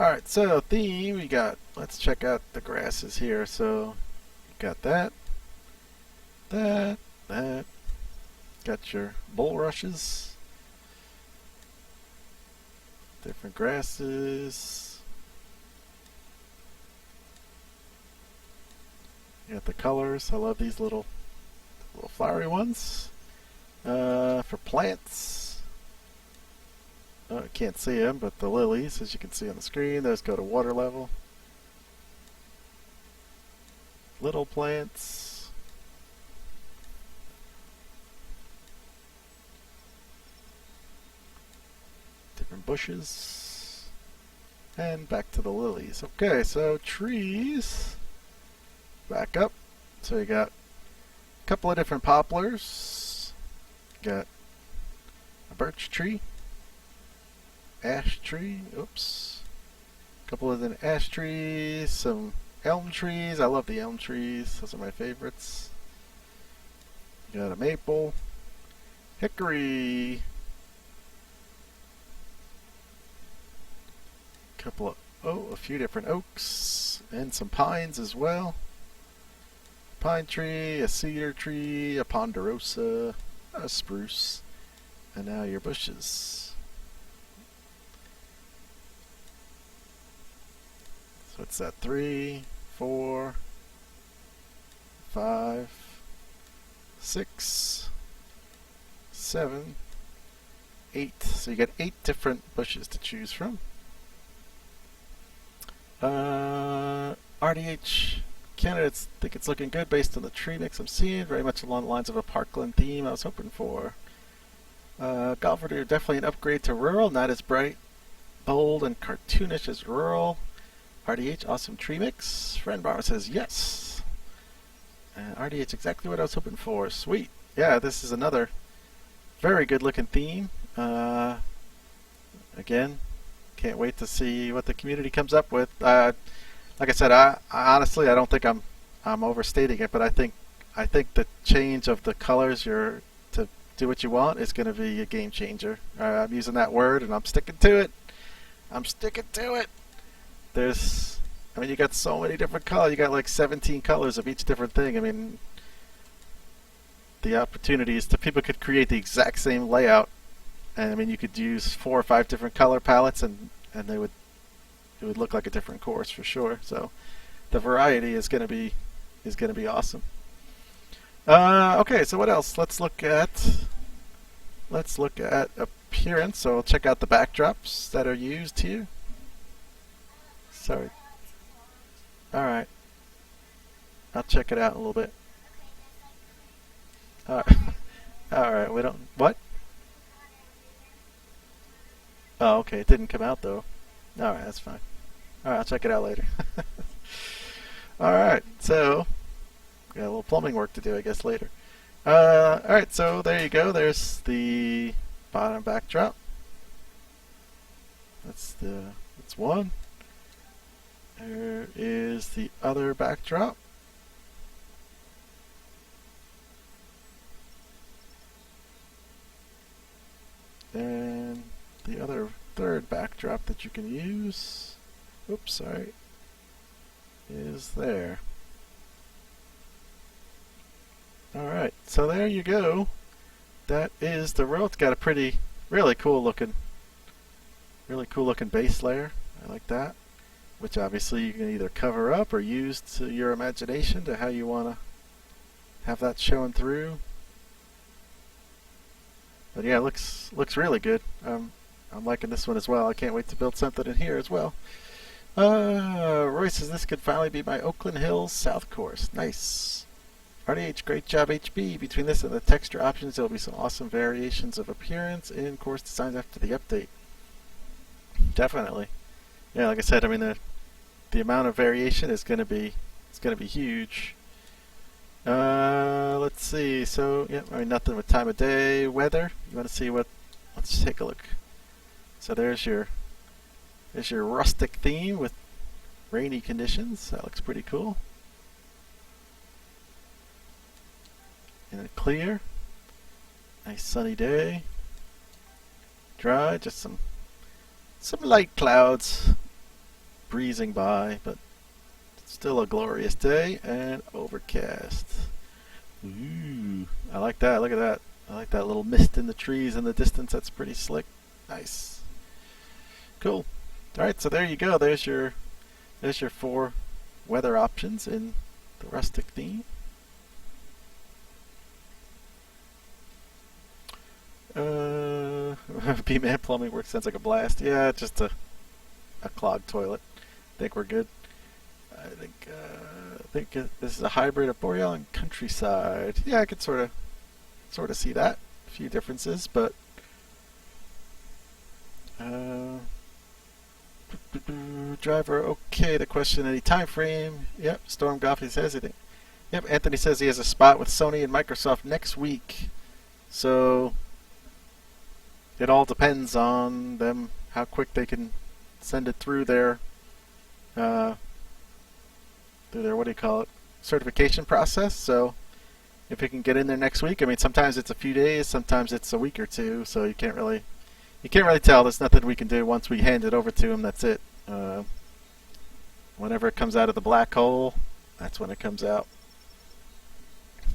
S1: Alright, so theme, we got, let's check out the grasses here. So, got that, got your bulrushes, different grasses, you got the colors. I love these little little flowery ones. For plants, I can't see them, but the lilies, as you can see on the screen, those go to water level. Little plants. Different bushes. And back to the lilies. Okay, so trees. Back up. So you got a couple of different poplars. Got a birch tree. Ash tree. Oops. A couple of the ash trees. Some elm trees. I love the elm trees. Those are my favorites. You got a maple. Hickory. A few different oaks. And some pines as well. Pine tree, a cedar tree, a ponderosa, a spruce. And now your bushes. So it's that 3, 4, 5, 6, 7, 8. So you got 8 different bushes to choose from. RDH candidates think it's looking good based on the tree mix I'm seeing. Very much along the lines of a parkland theme I was hoping for. Golfer definitely an upgrade to rural, not as bright, bold, and cartoonish as rural. RDH, awesome tree mix. Friend Bar says yes. RDH, exactly what I was hoping for. Sweet. Yeah, this is another very good looking theme. Again, can't wait to see what the community comes up with. Like I said, I honestly, I don't think I'm overstating it, but I think the change of the colors to do what you want is going to be a game changer. I'm using that word, and I'm sticking to it. I mean, you got so many different colors. You got like 17 colors of each different thing. I mean, the opportunities that people could create the exact same layout, and I mean, you could use 4 or 5 different color palettes, and it would look like a different course for sure. So the variety is going to be awesome. Okay, so what else? Let's look at appearance. So we'll check out the backdrops that are used here. Sorry. All right. I'll check it out in a little bit. All right. All right. We don't. What? Oh, okay. It didn't come out though. All right, that's fine. All right, I'll check it out later. All right, so got a little plumbing work to do, I guess, later. All right, so there you go. There's the bottom backdrop. That's one. There is the other backdrop. And the other third backdrop that you can use, oops, sorry, is there. Alright, so there you go. That is the row. It's got a really cool looking base layer. I like that. Which obviously you can either cover up or use to your imagination to how you want to have that showing through. But yeah, it looks really good. I'm liking this one as well. I can't wait to build something in here as well. Roy says this could finally be my Oakland Hills South course. Nice. RDH, great job HB. Between this and the texture options, there will be some awesome variations of appearance in course designs after the update. Definitely. Yeah, like I said, I mean the amount of variation is going to be huge. Let's see. So yeah, I mean nothing with time of day, weather. You want to see what? Let's take a look. So there's your rustic theme with rainy conditions. That looks pretty cool. And a clear, nice sunny day. Dry, just some light clouds breezing by, but still a glorious day and overcast. Ooh, I like that. Look at that. I like that little mist in the trees in the distance. That's pretty slick. Nice. Cool. Alright, so there you go. There's your 4 weather options in the rustic theme. B-Man plumbing work sounds like a blast. Yeah, just a clogged toilet. I think we're good. I think this is a hybrid of Boreal and Countryside. Yeah, I could sort of see that. A few differences, but driver. Okay, the question: any time frame? Yep. Storm Goffey says it. Yep. Anthony says he has a spot with Sony and Microsoft next week. So it all depends on them, how quick they can send it through their what do you call it, certification process. So if it can get in there next week, I mean, sometimes it's a few days, sometimes it's a week or two. So you can't really tell. There's nothing we can do once we hand it over to them. That's it. Whenever it comes out of the black hole, that's when it comes out.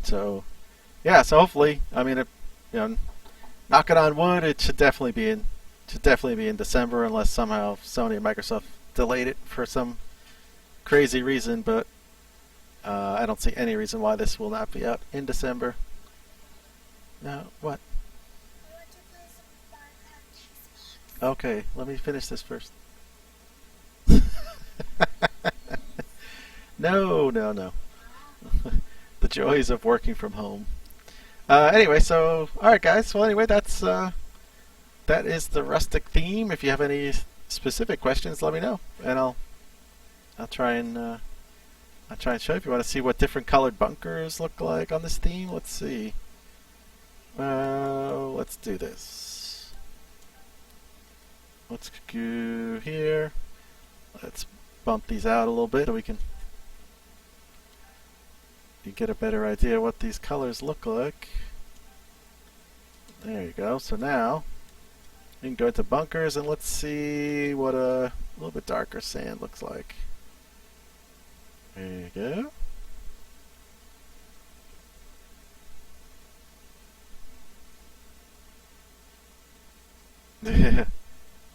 S1: So yeah, so hopefully, I mean, knocking on wood, it should definitely be in December, unless somehow Sony and Microsoft delayed it for some crazy reason. But I don't see any reason why this will not be out in December. No, what?
S2: I want to play some Xbox.
S1: Okay, let me finish this first. No. The joys of working from home. Anyway, so alright guys, well anyway, that is the rustic theme. If you have any specific questions, let me know, and I'll try and show you. If you want to see what different colored bunkers look like on this theme, let's see. Let's do this. Let's go here. Let's bump these out a little bit so you get a better idea what these colors look like. There you go. So now you can go into bunkers and let's see what a little bit darker sand looks like. There you go.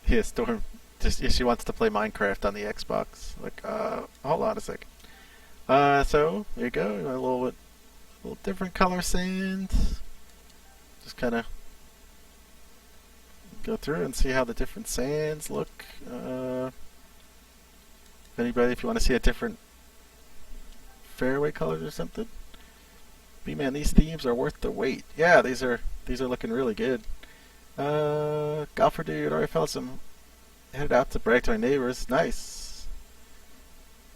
S1: Yeah, Storm. She wants to play Minecraft on the Xbox. Like, hold on a second. So there you go. A little different color sand. Just kind of go through and see how the different sands look. If you want to see a different fairway colors or something. B-Man, these themes are worth the wait. Yeah, these are looking really good. Golfer dude, already felt some. Headed out to brag to my neighbors. Nice.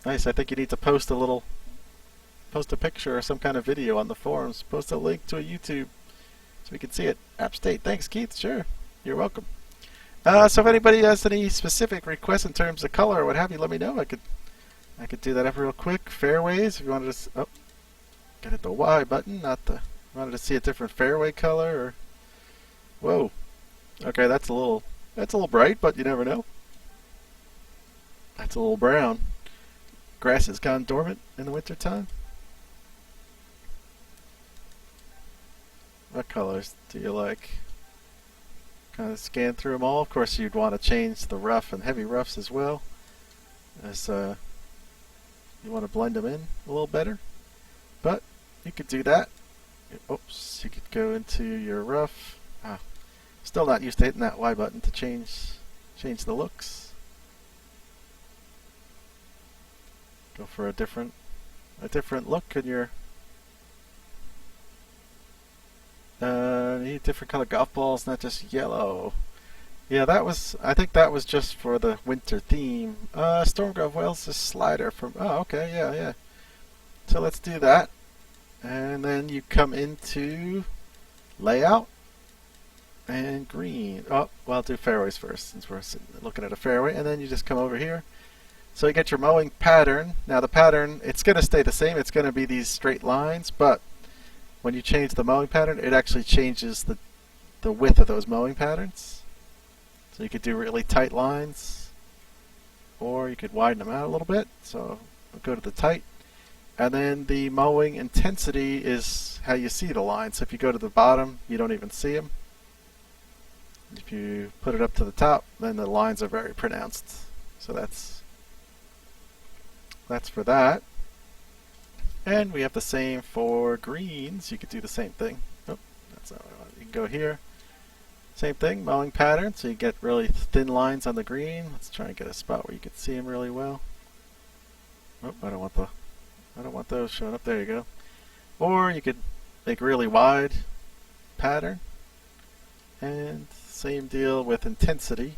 S1: I think you need to post a picture or some kind of video on the forums. Post a link to a YouTube so we can see it. App State. Thanks, Keith. Sure. You're welcome. So if anybody has any specific requests in terms of color or what have you, let me know. I could do that up real quick. Fairways, if you wanted to. Get at the Y button, not the. Wanted to see a different fairway color or. Whoa. Okay, that's a little bright, but you never know. That's a little brown. Grass has gone dormant in the wintertime. What colors do you like? Kind of scan through them all. Of course, you'd want to change the rough and heavy roughs as well, as you want to blend them in a little better. But you could do that. Oops, you could go into your rough. Still not used to hitting that Y button to change the looks. Go for a different look in your. Need different color golf balls, not just yellow. Yeah, I think that was just for the winter theme. Stormgrove Wells is slider from. Oh, okay, yeah. So let's do that, and then you come into layout. And green. Oh, well, I'll do fairways first since we're looking at a fairway. And then you just come over here. So you get your mowing pattern. Now the pattern, it's going to stay the same. It's going to be these straight lines. But when you change the mowing pattern, it actually changes the width of those mowing patterns. So you could do really tight lines. Or you could widen them out a little bit. So we'll go to the tight. And then the mowing intensity is how you see the lines. So if you go to the bottom, you don't even see them. If you put it up to the top, then the lines are very pronounced. So that's for that. And we have the same for greens. You could do the same thing. Oh, that's not what I want. You can go here. Same thing, mowing pattern, so you get really thin lines on the green. Let's try and get a spot where you can see them really well. Oh, I don't want those showing up. There you go. Or you could make really wide pattern, and same deal with intensity.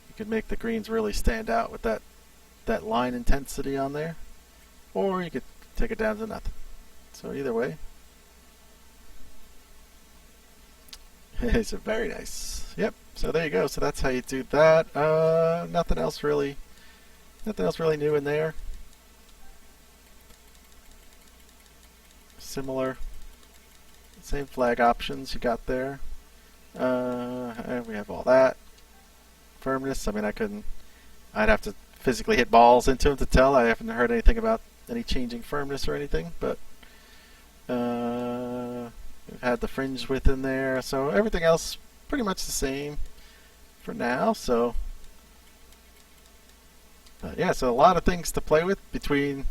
S1: You could make the greens really stand out with that line intensity on there, or you could take it down to nothing. So either way, it's very nice. Yep. So there you go. So that's how you do that. Nothing else really new in there. Similar, same flag options you got there. And we have all that. Firmness. I mean, I'd have to physically hit balls into them to tell. I haven't heard anything about any changing firmness or anything, but we've had the fringe width in there, so everything else pretty much the same for now. So yeah, so a lot of things to play with between,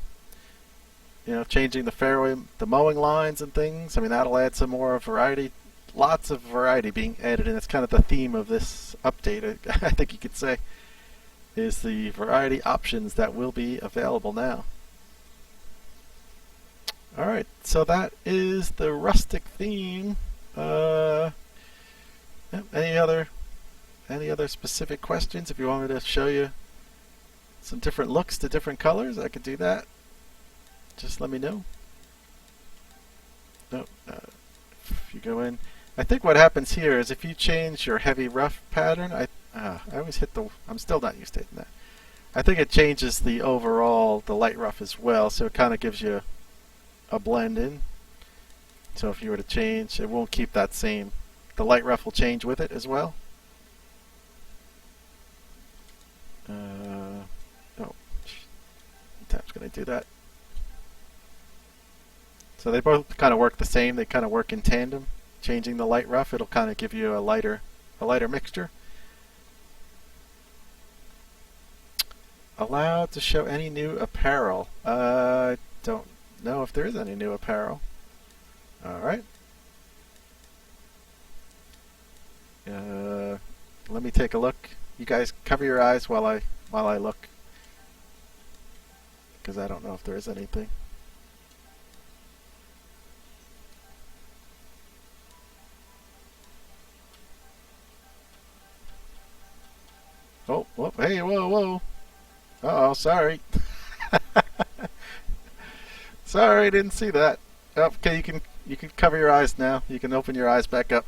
S1: you know, changing the fairway, the mowing lines and things. I mean, that'll add some more variety. Lots of variety being added, and it's kind of the theme of this update, I think you could say, is the variety options that will be available now. Alright, so that is the rustic theme. Any other specific questions? If you want me to show you some different looks to different colors, I could do that. Just let me know. If you go in, I think what happens here is if you change your heavy rough pattern, I always hit the. I'm still not used to hitting that. I think it changes the overall, the light rough as well, so it kind of gives you a blend in. So if you were to change, it won't keep that same. The light rough will change with it as well. Oh, Tap's going to do that. So they both kind of work the same. They kind of work in tandem. Changing the light rough, it'll kind of give you a lighter mixture. Allowed to show any new apparel. I don't know if there is any new apparel. All right. Let me take a look. You guys cover your eyes while I look, because I don't know if there is anything. Oh, whoa, hey, whoa. Uh-oh, sorry. Sorry, didn't see that. Oh, okay, you can cover your eyes now. You can open your eyes back up.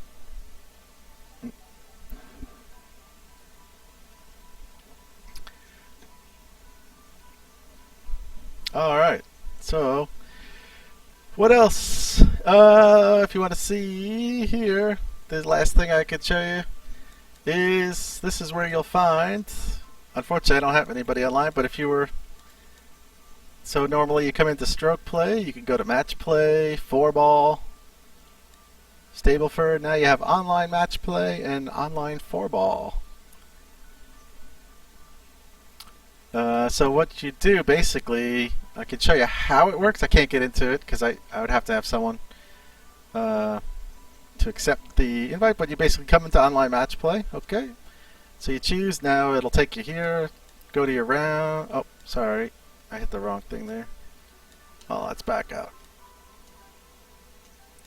S1: Alright, so what else? If you want to see here, the last thing I could show you is this is where you'll find, unfortunately I don't have anybody online, but if you were, so normally you come into stroke play, you can go to match play, 4-ball, Stableford. Now you have online match play and online 4-ball. So what you do basically, I can show you how it works. I can't get into it because I would have to have someone to accept the invite, but you basically come into online match play. Okay, so you choose. Now it'll take you here, go to your round. Oh, sorry, I hit the wrong thing there. Oh, let's back out.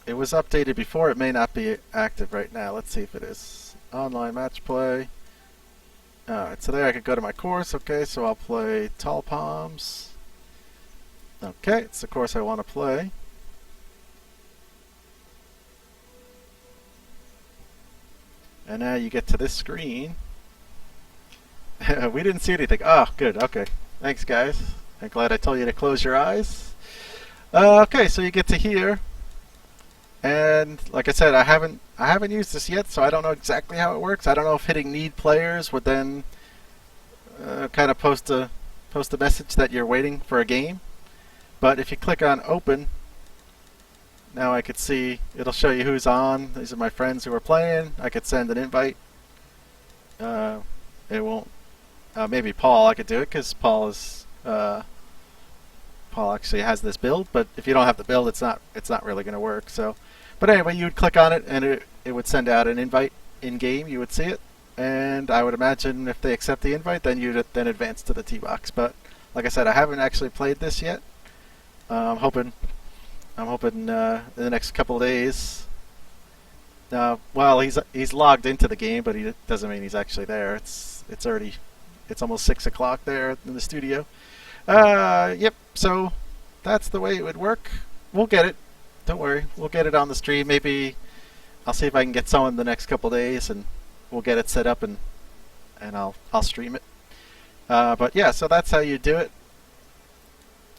S1: It was updated before. It may not be active right now. Let's see if it is. Online match play. Alright, so there I could go to my course. Okay, so I'll play Tall Palms. Okay, it's the course I want to play. And now you get to this screen. We didn't see anything. Oh, good. Okay. Thanks, guys. I'm glad I told you to close your eyes. Okay, so you get to here. And like I said, I haven't used this yet, so I don't know exactly how it works. I don't know if hitting need players would then kind of post a message that you're waiting for a game. But if you click on open, now I could see, it'll show you who's on. These are my friends who are playing. I could send an invite. It won't. Maybe Paul, I could do it because Paul is Paul actually has this build. But if you don't have the build, it's not really going to work. So, but anyway, you would click on it and it would send out an invite in game, you would see it. And I would imagine if they accept the invite, then you'd then advance to the tee box. But like I said, I haven't actually played this yet. I'm hoping in the next couple of days. Well, he's logged into the game, but he doesn't mean he's actually there. It's almost 6 o'clock there in the studio. Yep. So that's the way it would work. We'll get it. Don't worry. We'll get it on the stream. Maybe I'll see if I can get someone the next couple of days, and we'll get it set up and I'll stream it. But yeah, so that's how you do it.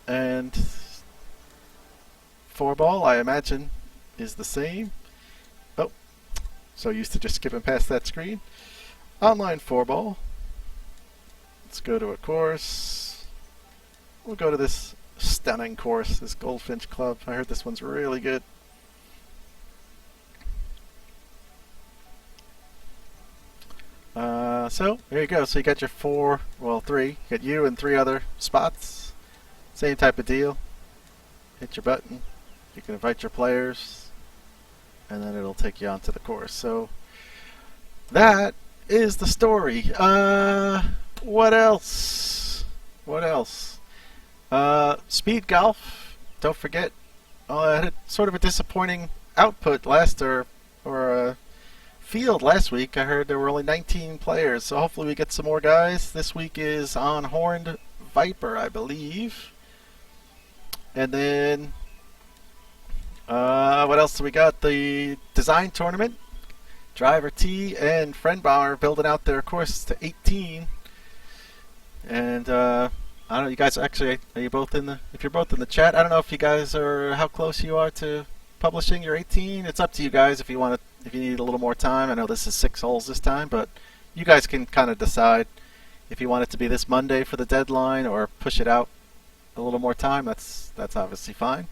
S1: And 4-ball, I imagine, is the same. Oh, so used to just skipping past that screen. Online 4-ball. Let's go to a course. We'll go to this stunning course, this Goldfinch Club. I heard this one's really good. So there you go. So you got your 3. You got you and 3 other spots. Same type of deal. Hit your button. You can invite your players, and then it'll take you onto the course. So that is the story. What else? What else? Speed golf. Don't forget. I had sort of a disappointing output field last week. I heard there were only 19 players, so hopefully we get some more guys. This week is on Horned Viper, I believe. And then what else do we got? The design tournament. Driver T and Friendbauer building out their course to 18. And I don't know, you guys actually, are you both in the, if you're both in the chat, I don't know if you guys are, how close you are to publishing your 18. It's up to you guys if you want to, if you need a little more time. I know this is 6 holes this time, but you guys can kind of decide if you want it to be this Monday for the deadline or push it out a little more time. That's obviously fine.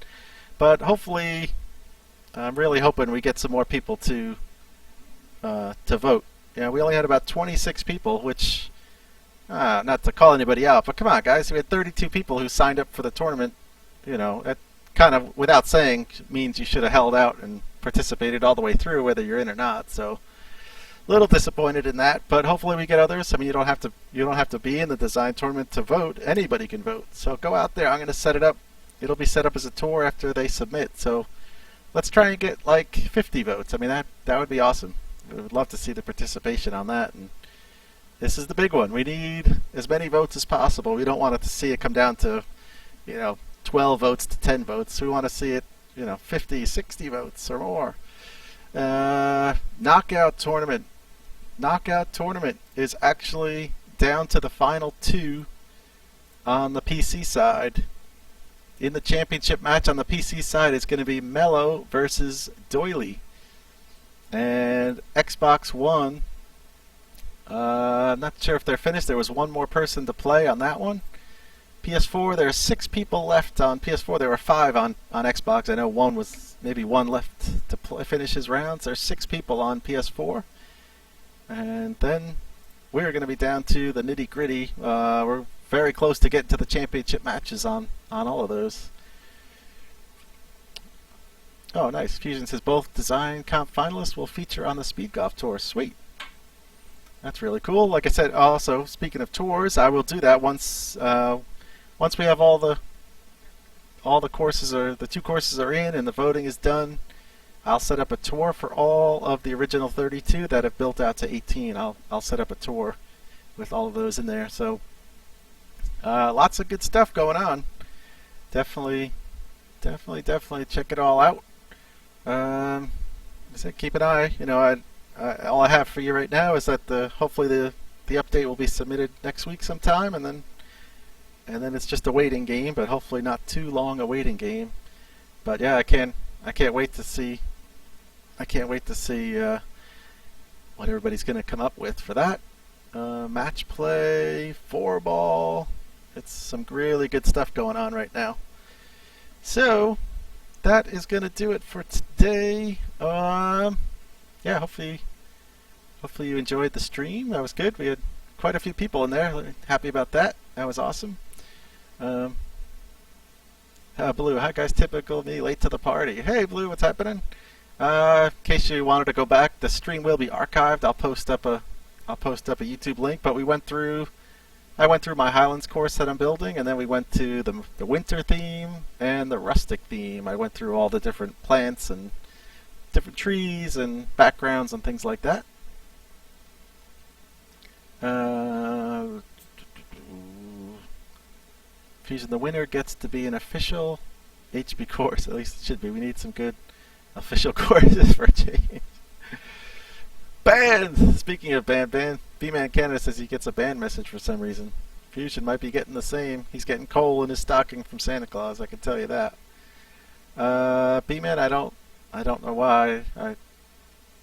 S1: But hopefully, I'm really hoping we get some more people to vote. Yeah, we only had about 26 people, which, not to call anybody out, but come on, guys, we had 32 people who signed up for the tournament. You know, that kind of, without saying, means you should have held out and participated all the way through, whether you're in or not. So, a little disappointed in that, but hopefully we get others. I mean, you don't have to be in the design tournament to vote. Anybody can vote. So go out there. I'm going to set it up. It'll be set up as a tour after they submit. So let's try and get like 50 votes. I mean, that would be awesome. We would love to see the participation on that. And this is the big one. We need as many votes as possible. We don't want it to see it come down to, 12 votes to 10 votes. We want to see it, 50, 60 votes or more. Knockout tournament. Knockout tournament is actually down to the final 2 on the PC side. In the championship match on the PC side, it's going to be Mello versus Doily. And Xbox One, I'm not sure if they're finished. There was one more person to play on that one. PS4, there are 6 people left on PS4. There were 5 on Xbox. I know maybe one left to finish his rounds. There's 6 people on PS4. And then we're going to be down to the nitty gritty. We're very close to getting to the championship matches on all of those. Oh, nice. Fusion says both design comp finalists will feature on the Speed Golf Tour. Sweet. That's really cool. Like I said, also, speaking of tours, I will do that once we have all the courses, or the 2 courses are in and the voting is done. I'll set up a tour for all of the original 32 that have built out to 18. I'll set up a tour with all of those in there. So lots of good stuff going on. Definitely check it all out. So keep an eye. All I have for you right now is that hopefully the update will be submitted next week sometime, and then it's just a waiting game, but hopefully not too long a waiting game. But yeah, I can't wait to see. I can't wait to see what everybody's going to come up with for that. Match play, 4-ball. It's some really good stuff going on right now. So that is going to do it for today. Yeah, hopefully you enjoyed the stream. That was good. We had quite a few people in there. Happy about that. That was awesome. Blue, hi guys, typical me, late to the party. Hey Blue, what's happening? In case you wanted to go back, the stream will be archived. I'll post up a YouTube link. But I went through my Highlands course that I'm building, and then we went to the winter theme and the rustic theme. I went through all the different plants and different trees and backgrounds and things like that. Fusion the Winter gets to be an official HB course. At least it should be. We need some good official courses for a change. Banned! Speaking of banned, B-Man Canada says he gets a ban message for some reason. Fusion might be getting the same. He's getting coal in his stocking from Santa Claus, I can tell you that. B-Man, I don't know why. I'll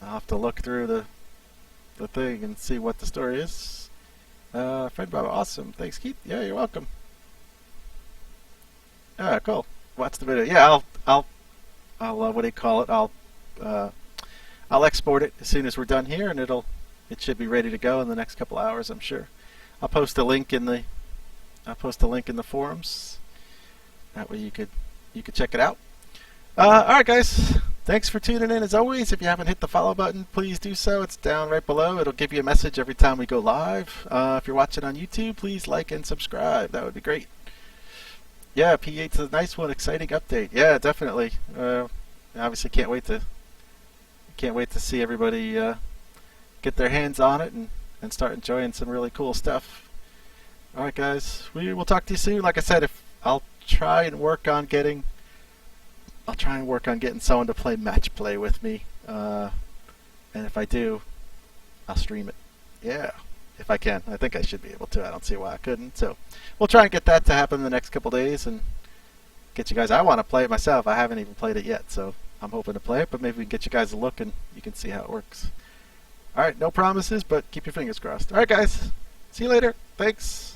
S1: have to look through the thing and see what the story is. Friend Bob, awesome. Thanks, Keith. Yeah, you're welcome. Ah, cool. Watch the video. Yeah, I'll what do you call it? I'll export it as soon as we're done here, and it should be ready to go in the next couple hours, I'm sure. I'll post a link in the forums. That way you could check it out. All right, guys. Thanks for tuning in as always. If you haven't hit the follow button, please do so. It's down right below. It'll give you a message every time we go live. If you're watching on YouTube, please like and subscribe. That would be great. Yeah, P8's a nice one. Exciting update. Yeah, definitely. Obviously, can't wait to see everybody get their hands on it and start enjoying some really cool stuff. All right, guys. We will talk to you soon. Like I said, I'll try and work on getting someone to play match play with me. And if I do, I'll stream it. Yeah. If I can. I think I should be able to. I don't see why I couldn't. So we'll try and get that to happen in the next couple days and get you guys. I want to play it myself. I haven't even played it yet, so I'm hoping to play it, but maybe we can get you guys a look and you can see how it works. Alright, no promises, but keep your fingers crossed. Alright, guys. See you later. Thanks.